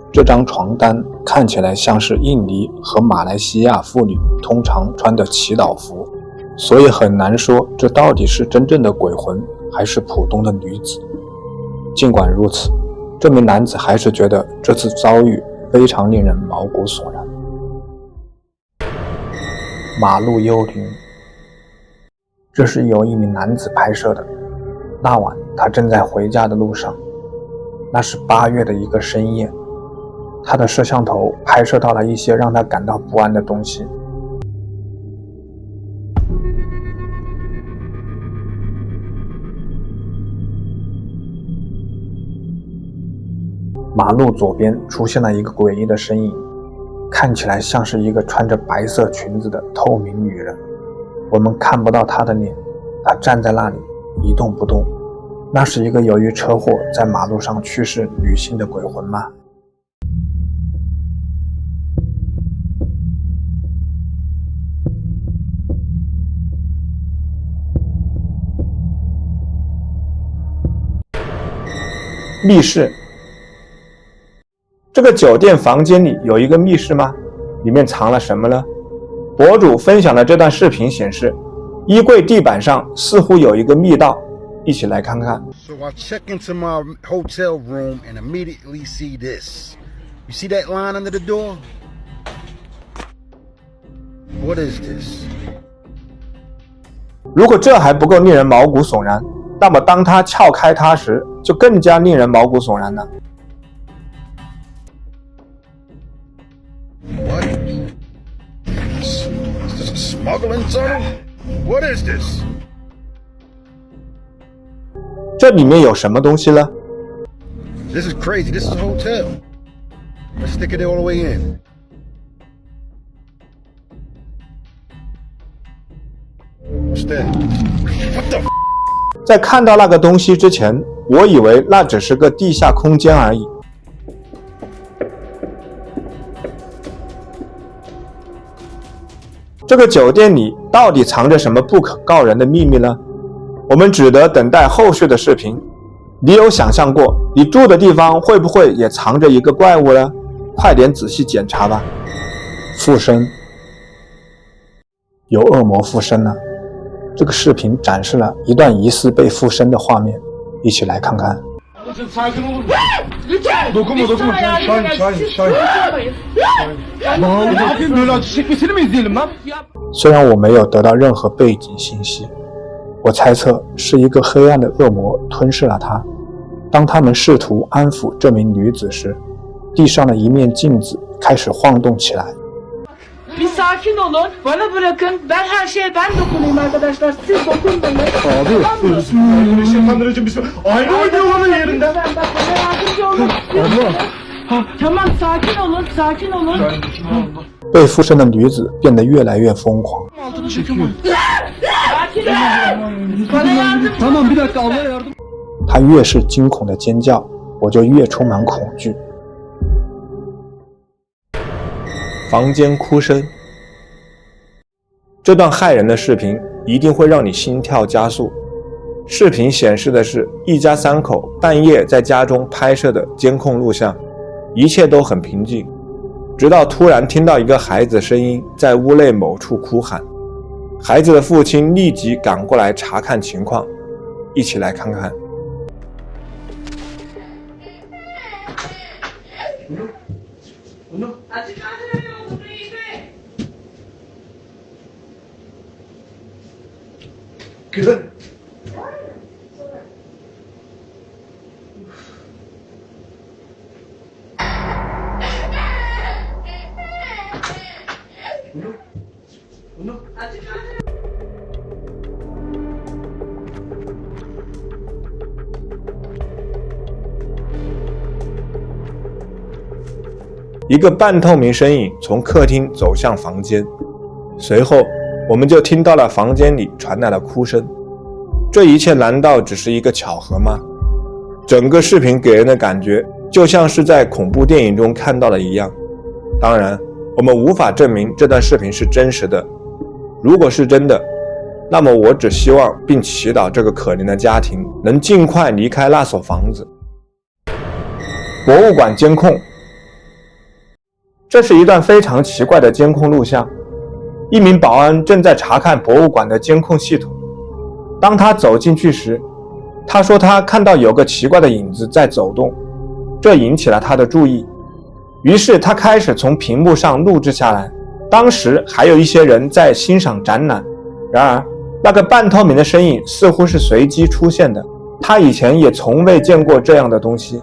这张床单看起来像是印尼和马来西亚妇女通常穿的祈祷服，所以很难说这到底是真正的鬼魂还是普通的女子。尽管如此，这名男子还是觉得这次遭遇非常令人毛骨悚然。马路幽灵，这是由一名男子拍摄的。那晚他正在回家的路上，那是8月的一个深夜，他的摄像头拍摄到了一些让他感到不安的东西。马路左边出现了一个诡异的身影，看起来像是一个穿着白色裙子的透明女人，我们看不到她的脸，她站在那里一动不动。那是一个由于车祸在马路上去世女性的鬼魂吗？密室。这个酒店房间里有一个密室吗？里面藏了什么呢？博主分享的这段视频显示，衣柜地板上似乎有一个密道，一起来看看。 So I check into my hotel room and immediately see this. You see that line under the door? What is this? 如果这还不够令人毛骨悚然，那么当他撬开它时，就更加令人毛骨悚然了。 What? Is this a smuggling tunnel? What is this? 这里面有什么东西呢？ This is crazy. This is a hotel. Let's stick it all the way in. What's that? What the? 在看到那个东西之前，我以为那只是个地下空间而已。这个酒店里到底藏着什么不可告人的秘密呢？我们只得等待后续的视频。你有想象过，你住的地方会不会也藏着一个怪物呢？快点仔细检查吧。附身，有恶魔附身了。这个视频展示了一段疑似被附身的画面，一起来看看。虽然我没有得到任何背景信息，我猜测是一个黑暗的恶魔吞噬了她。当他们试图安抚这名女子时，地上的一面镜子开始晃动起来。 Bir sakin olun. Bana bırakın. Ben her şeye ben dokunayım arkadaşlar. Siz dokunmayın. Abi. Şeytanlarıcı bir aynı oynuyorlar yerinden. Bak bana yardımcı olun. Tamam sakin olun. Sakin olun. 被附身的女子变得越来越疯狂。 Sakin olun. Bana yardımcı Tamam bir dakika Allah yardım. 她越是惊恐的尖叫，我就越充满恐惧。 房间哭声，这段骇人的视频一定会让你心跳加速。视频显示的是一家三口半夜在家中拍摄的监控录像，一切都很平静，直到突然听到一个孩子声音在屋内某处哭喊，孩子的父亲立即赶过来查看情况，一起来看看。 Good. No. 一个半透明身影从客厅走向房间，随后我们就听到了房间里传来了哭声。这一切难道只是一个巧合吗？整个视频给人的感觉就像是在恐怖电影中看到的一样。当然，我们无法证明这段视频是真实的。如果是真的，那么我只希望并祈祷这个可怜的家庭能尽快离开那所房子。博物馆监控。这是一段非常奇怪的监控录像。一名保安正在查看博物馆的监控系统。当他走进去时，他说他看到有个奇怪的影子在走动，这引起了他的注意。于是他开始从屏幕上录制下来。当时还有一些人在欣赏展览，然而那个半透明的身影似乎是随机出现的，他以前也从未见过这样的东西。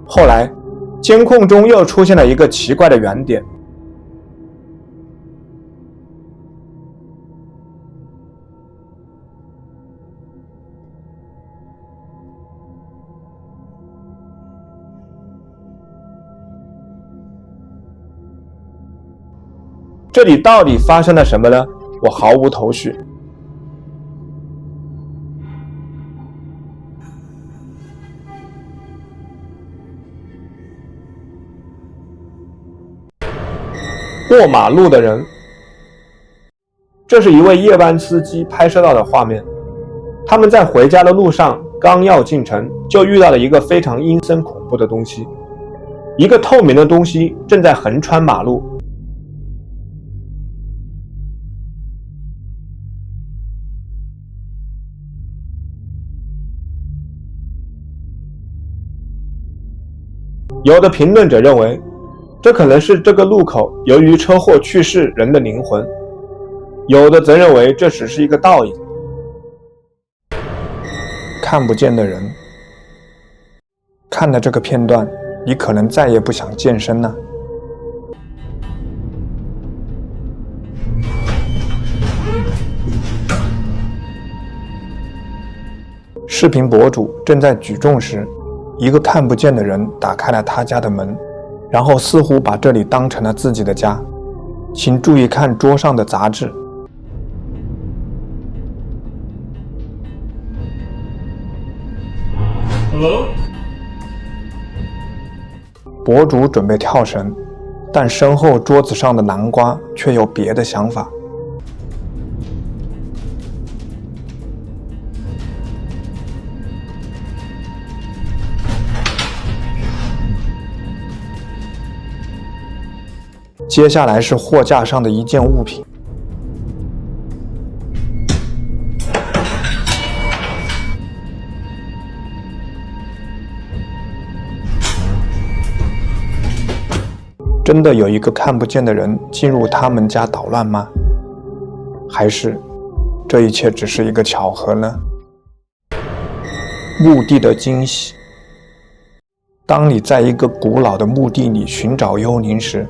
后来，监控中又出现了一个奇怪的原点。这里到底发生了什么呢？我毫无头绪。过马路的人，这是一位夜班司机拍摄到的画面。他们在回家的路上，刚要进城，就遇到了一个非常阴森恐怖的东西。一个透明的东西正在横穿马路。有的评论者认为，这可能是这个路口由于车祸去世人的灵魂，有的则认为这只是一个倒影。看不见的人，看了这个片段，你可能再也不想健身了。视频博主正在举重时，一个看不见的人打开了他家的门，然后似乎把这里当成了自己的家。请注意看桌上的杂志。Hello？ 博主准备跳绳，但身后桌子上的南瓜却有别的想法。接下来是货架上的一件物品。真的有一个看不见的人进入他们家捣乱吗？还是这一切只是一个巧合呢？墓地的惊喜。当你在一个古老的墓地里寻找幽灵时，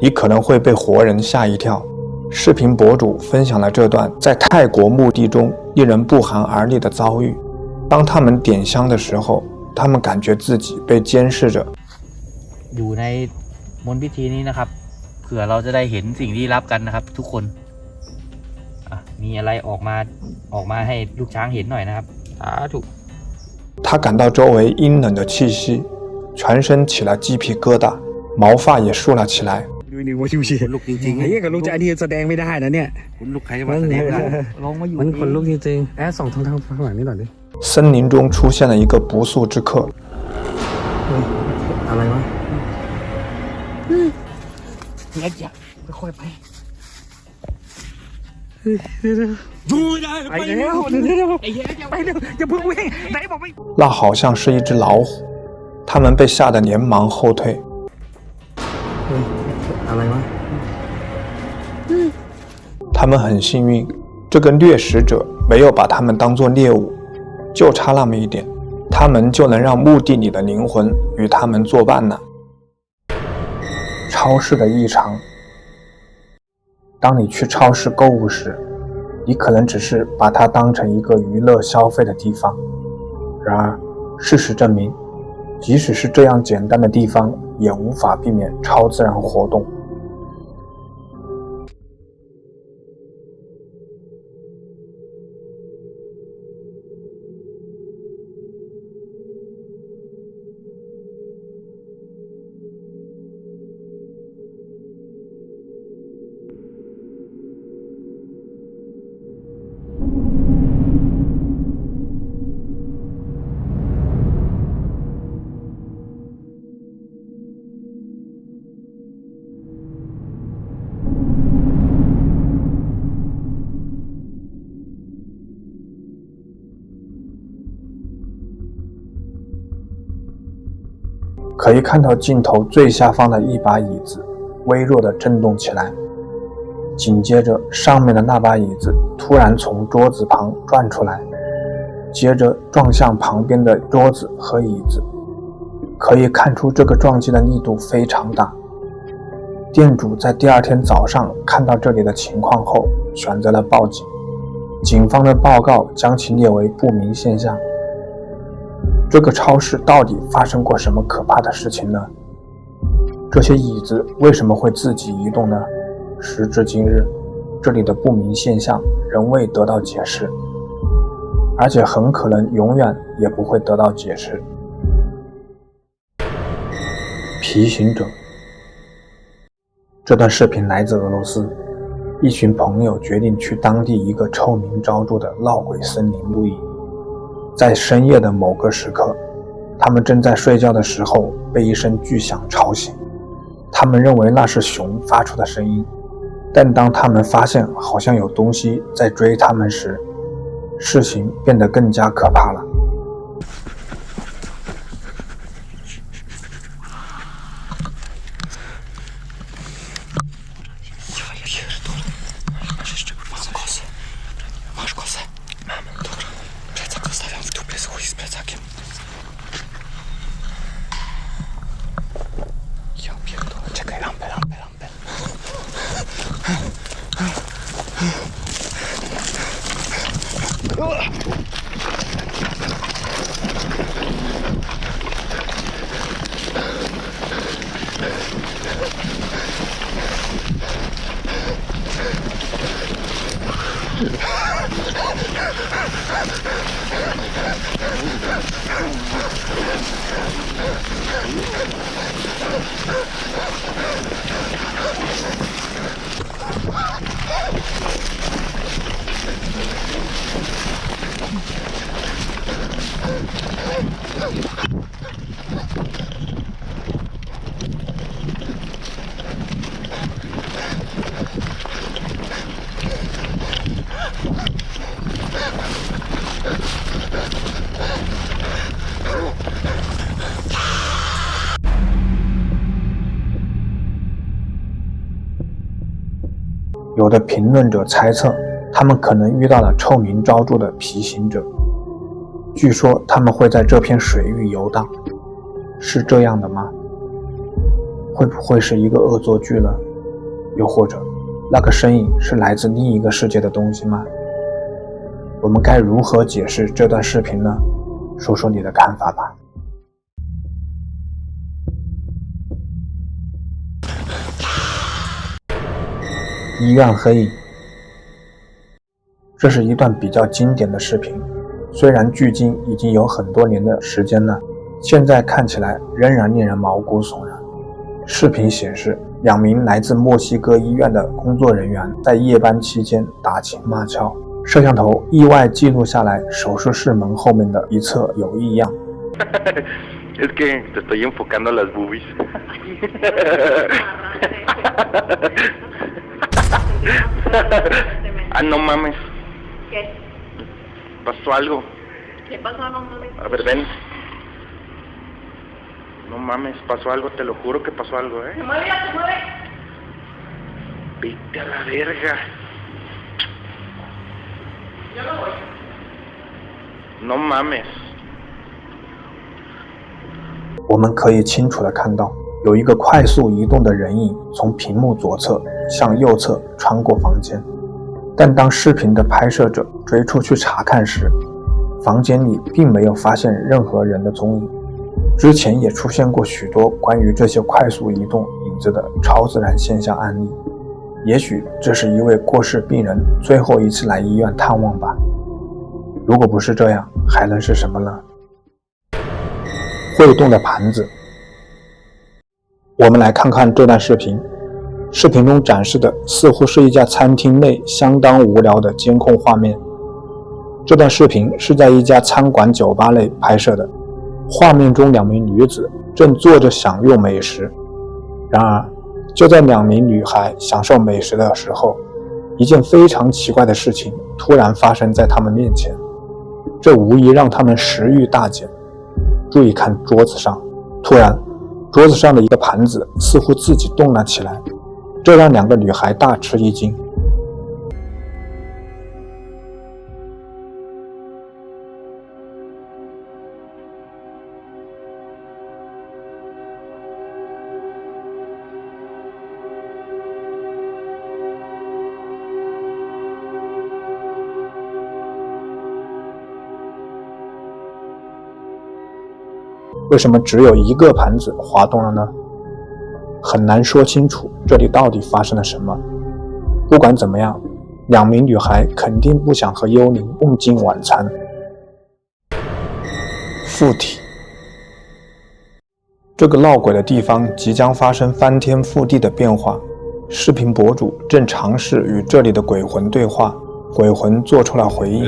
你可能会被活人吓一跳。视频博主分享了这段在泰国墓地中令人不寒而栗的遭遇。当他们点香的时候，他们感觉自己被监視着。อยู่ในมนต์พิธีนี้นะครับเผื่อเราจะได้เห็นสิ่งลี้ลับกันนะครับทุกคนมีอะไรออกมาให้ลูกช้างเห็นหน่อยนะครับสาธุ。他感到周围阴冷的气息，全身起了鸡皮疙瘩，毛发也竖了起来。ดูว่าชิวๆลุกจริงๆไอ้เหี้ยกับลุกจะอันนี้แสดงไม่ได้นะเนี่ยลุกใครจะมาแสดงได้ลองมาอยู่มันคนลุกจริงๆส่องทางข้างหลังนี่หน่อยดิ森林中出现了一个不速之客。อะไรวะอย่าค่อยไปดูได้ไปแล้วไอ้เหี้ยอย่าไปเร็วอย่าเพิ่งวิ่งไหนบอกไม่那好像是一只老虎，他们被吓得连忙后退。อะไรวะ他们很幸运，这个掠食者没有把他们当作猎物，就差那么一点，他们就能让墓地里的灵魂与他们作伴了。超市的异常。当你去超市购物时，你可能只是把它当成一个娱乐消费的地方，然而事实证明，即使是这样简单的地方，也无法避免超自然活动。可以看到镜头最下方的一把椅子微弱地震动起来，紧接着上面的那把椅子突然从桌子旁转出来，接着撞向旁边的桌子和椅子。可以看出这个撞击的力度非常大。店主在第二天早上看到这里的情况后，选择了报警。警方的报告将其列为不明现象。这个超市到底发生过什么可怕的事情呢？这些椅子为什么会自己移动呢？时至今日，这里的不明现象仍未得到解释，而且很可能永远也不会得到解释。皮行者。这段视频来自俄罗斯，一群朋友决定去当地一个臭名昭著的闹鬼森林露营。在深夜的某个时刻，他们正在睡觉的时候被一声巨响吵醒，他们认为那是熊发出的声音，但当他们发现好像有东西在追他们时，事情变得更加可怕了。有的评论者猜测，他们可能遇到了臭名昭著的皮行者。据说他们会在这片水域游荡，是这样的吗？会不会是一个恶作剧呢？又或者，那个身影是来自另一个世界的东西吗？我们该如何解释这段视频呢？说说你的看法吧。医院黑影，这是一段比较经典的视频，虽然距今已经有很多年的时间了，现在看起来仍然令人毛骨悚然。视频显示，2名来自墨西哥医院的工作人员在夜班期间打情骂俏，摄像头意外记录下来手术室门后面的一侧有异样。Es que te estoy enfocando las boobies. Ah, no mames. ¿Qué? Pasó algo. ¿Qué pasó? No mames. A ver, ven. No mames, pasó algo, te lo juro que pasó algo, ¿eh? Se mueve, ya se mueve. Vete a la verga. Yo no voy. No mames. 我们可以清楚地看到，有一个快速移动的人影从屏幕左侧向右侧穿过房间，但当视频的拍摄者追出去查看时，房间里并没有发现任何人的踪影。之前也出现过许多关于这些快速移动影子的超自然现象案例，也许这是一位过世病人最后一次来医院探望吧。如果不是这样，还能是什么呢？会动的盘子。我们来看看这段视频。视频中展示的似乎是一家餐厅内相当无聊的监控画面。这段视频是在一家餐馆酒吧内拍摄的，画面中2名女子正坐着享用美食。然而，就在2名女孩享受美食的时候，一件非常奇怪的事情突然发生在她们面前，这无疑让她们食欲大减。注意看桌子上，突然，桌子上的一个盘子似乎自己动了起来，这让2个女孩大吃一惊。为什么只有一个盘子滑动了呢？很难说清楚这里到底发生了什么。不管怎么样，2名女孩肯定不想和幽灵共进晚餐。附体，这个闹鬼的地方即将发生翻天覆地的变化。视频博主正尝试与这里的鬼魂对话，鬼魂做出了回应。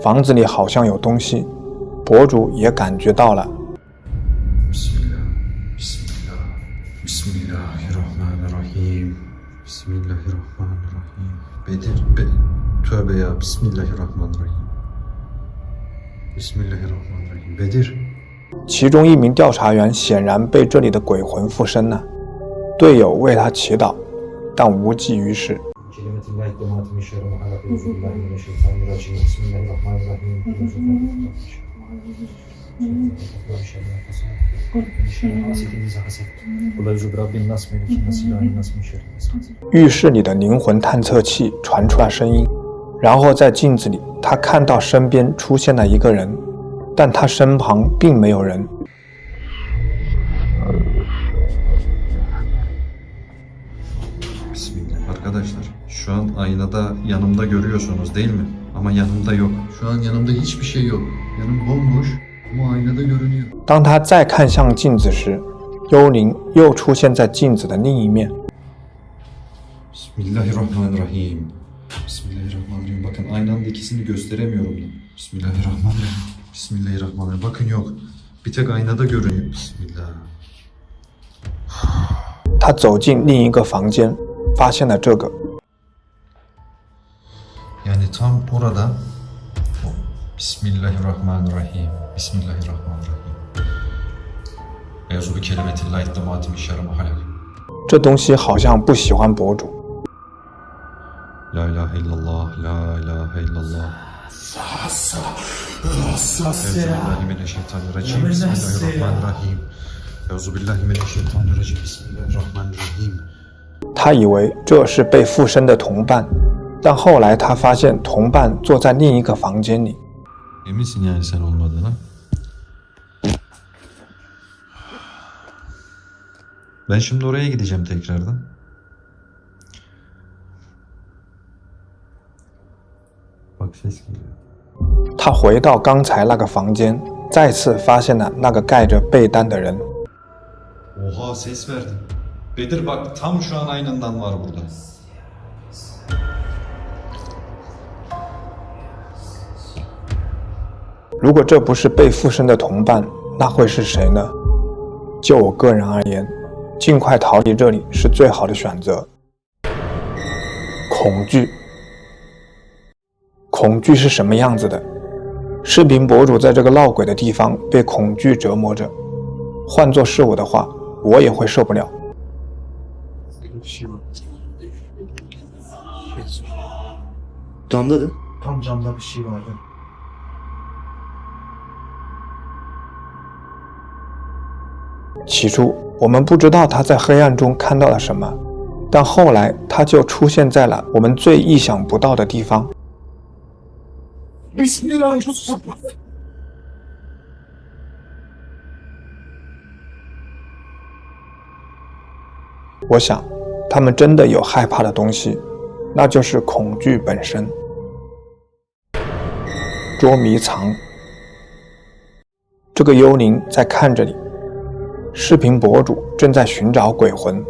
房子里好像有东西，博主也感觉到了。其中一名调查员显然被这里的鬼魂附身了，队友为他祈祷，但无济于事。浴室里的灵魂探测器传出了声音，然后在镜子里，他看到身边出现了一个人，但他身旁并没有人。Arkadaşlar, şu an aynada yanımda görüyorsunuz değil mi? Ama yanımda yok. Şu an yanımda hiçbir şey yok. Yanım bomboş ama aynada görünüyor. 当他再看向镜子时，幽灵又出现在镜子的另一面。Bismillahirrahmanirrahim. Bismillahirrahmanirrahim. Bakın aynı anda ikisini gösteremiyorum da. Bismillahirrahmanirrahim. Bismillahirrahmanirrahim. Bakın yok. Bir tek aynada görünüyor. Bismillah. 他走进另一个房间，发现了这个。Yani tam orada. Bismillahirrahmanirrahim. Bismillahirrahmanirrahim. Eûzu bi kelimetillahi tamâti min şerri ma halak. 这东西好像不喜欢博主。La ilahe illallah, la ilahe illallah. Euzubillahimineşşeytanirracim. Bismillahirrahmanirrahim. Euzubillahimineşşeytanirracim. Bismillahirrahmanirrahim. 他以为这是被附身的同伴，但后来他发现同伴坐在另一个房间里。Eminsin yani sen olmadığına? Ben şimdi oraya gideceğim tekrardan. Bak ses geliyor. 他回到刚才那个房间，再次发现了那个盖着被单的人。 Oha ses verdi. Bedir bak tam şu an aynından var burada. 如果这不是被附身的同伴，那会是谁呢？就我个人而言，尽快逃离这里是最好的选择。恐惧，恐惧是什么样子的？视频博主在这个闹鬼的地方被恐惧折磨着，换作是我的话，我也会受不了。Camda Tam camda bir şey vardı. 起初我们不知道他在黑暗中看到了什么，但后来他就出现在了我们最意想不到的地方。我想他们真的有害怕的东西，那就是恐惧本身。捉迷藏，这个幽灵在看着你，视频博主正在寻找鬼魂，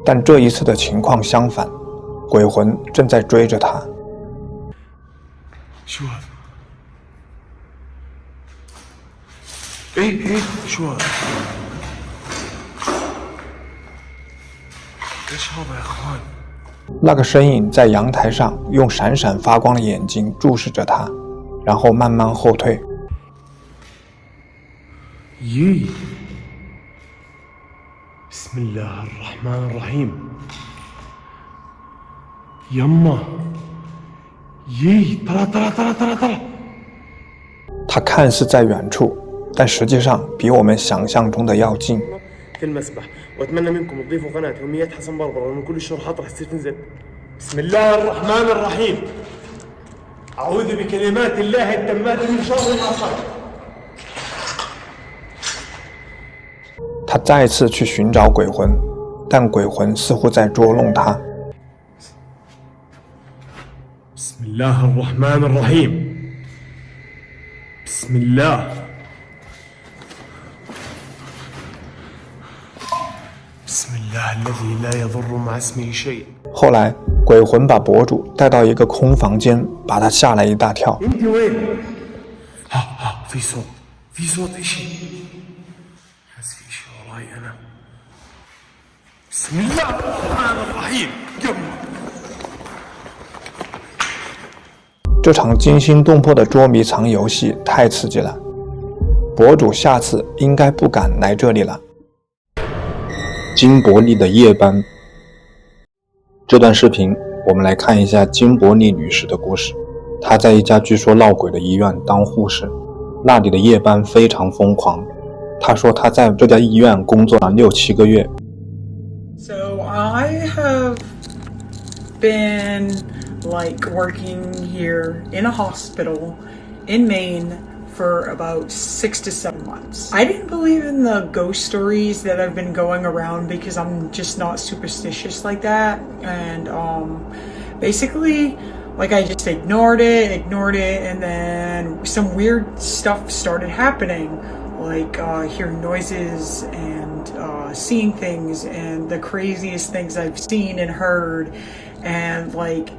但这一次的情况相反，鬼魂正在追着他。شو هذا؟ ايه شو هذا؟ ايش هذا يا اخوان؟ 那个身影在阳台上用闪闪发光的眼睛注视着他，然后慢慢后退。يي بسم الله الرحمن الرحيم يما يي طلع 他看似在远处，但实际上比我们想象中的要近。 في المسبح واتمنى منكم تضيفوا قناه يوميات حسن بربر لان كل الشروحات راح تصير تنزل بسم الله الرحمن الرحيم أعوذ بكلمات الله التامات من شر ما صنع. 他再次去寻找鬼魂，但鬼魂似乎在捉弄他。بسم الله الرحمن الرحيم. بسم الله. بسم الله الذي لا يضر مع اسمه شيء. 后来，鬼魂把博主带到一个空房间，把他吓了一大跳。أنت وين؟ ها في صوت. في صوت شيء. حس في شيء وراي أنا. بسم الله الرحمن الرحيم. يلا. 这场惊心动魄的捉迷藏游戏太刺激了，博主下次应该不敢来这里了。金伯利的夜班。这段视频我们来看一下金伯利女士的故事。她在一家据说闹鬼的医院当护士，那里的夜班非常疯狂。她说她在这家医院工作了6-7个月。 So I have been like working here in a hospital in Maine for about 6 to 7 months. I didn't believe in the ghost stories that have been going around because I'm just not superstitious like that. And basically, like I just ignored it, and then some weird stuff started happening, like hearing noises and seeing things, and the craziest things I've seen and heard, and like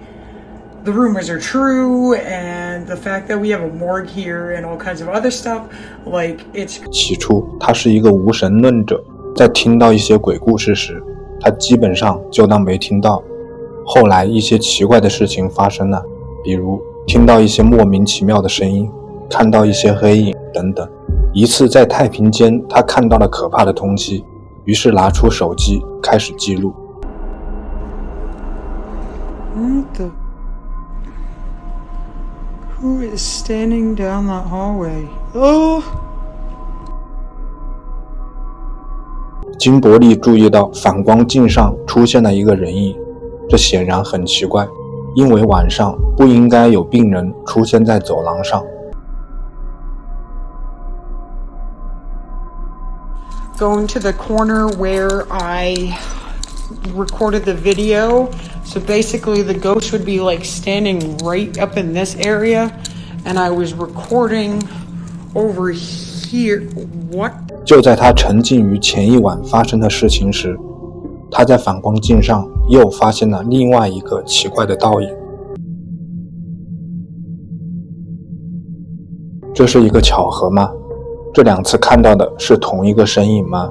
the rumors are true, and the fact that we have a morgue here and all kinds of other stuff, like it's. 起初，他是一个无神论者，在听到一些鬼故事时，他基本上就当没听到。后来一些奇怪的事情发生了，比如听到一些莫名其妙的声音，看到一些黑影等等。一次在太平间，他看到了可怕的东西，于是拿出手机开始记录。Who is standing down that hallway? Oh! 金伯利注意到反光镜上出现了一个人影，这显然很奇怪，因为晚上不应该有病人出现在走廊上。Going to the corner where I recorded the video. So basically the ghost would be like standing right up in this area, and I was recording over here. What? 就在他沉浸于前一晚发生的事情时，他在反光镜上又发现了另外一个奇怪的倒影。这是一个巧合吗？这两次看到的是同一个身影吗？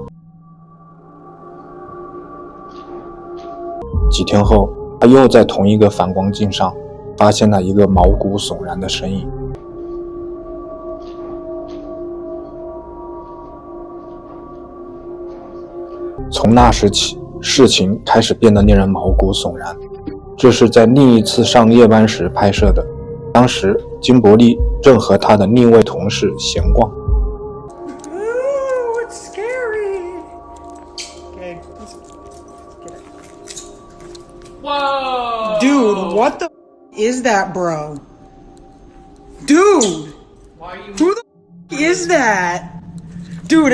几天后，他又在同一个反光镜上发现了一个毛骨悚然的身影。从那时起，事情开始变得令人毛骨悚然。这是在另一次上夜班时拍摄的，当时金伯利正和他的另一位同事闲逛。Ooh, it's scary. Okay, let's get it. Whoa! Dude, what the is that, bro? Dude! Who the is that? Dude,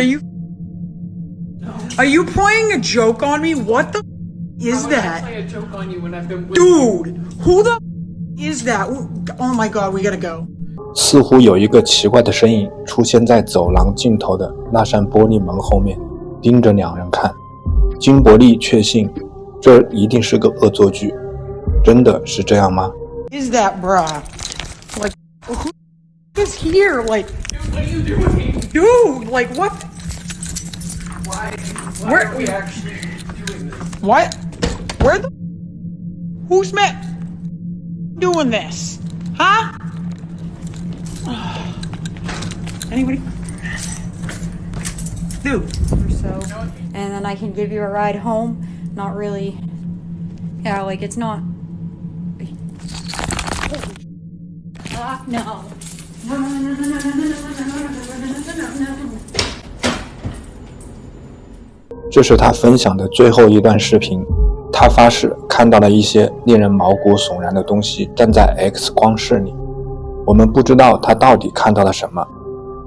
are you playing a joke on me? What the is that? Play a joke on you when I've been Dude, who the is that? Oh my god, we gotta go. 似乎有一个奇怪的身影出现在走廊尽头的那扇玻璃门后面，盯着两人看。金伯利确信，这一定是个恶作剧。真的是这样吗？ Is that, bruh? Like, who is here? Like, dude, what are you doing? Dude, like, what? Why are we actually doing this? What? Where the? Who's doing this? Huh? Anybody? Dude. Or so, and then I can give you a ride home. Not really. Yeah, like it's not. No. No. 这是他分享的最后一段视频。他发誓看到了一些令人毛骨悚然的东西站在 X 光室里，我们不知道他到底看到了什么，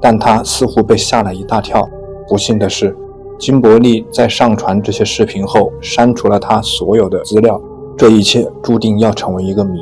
但他似乎被吓了一大跳。不幸的是，金伯利在上传这些视频后删除了他所有的资料，这一切注定要成为一个谜。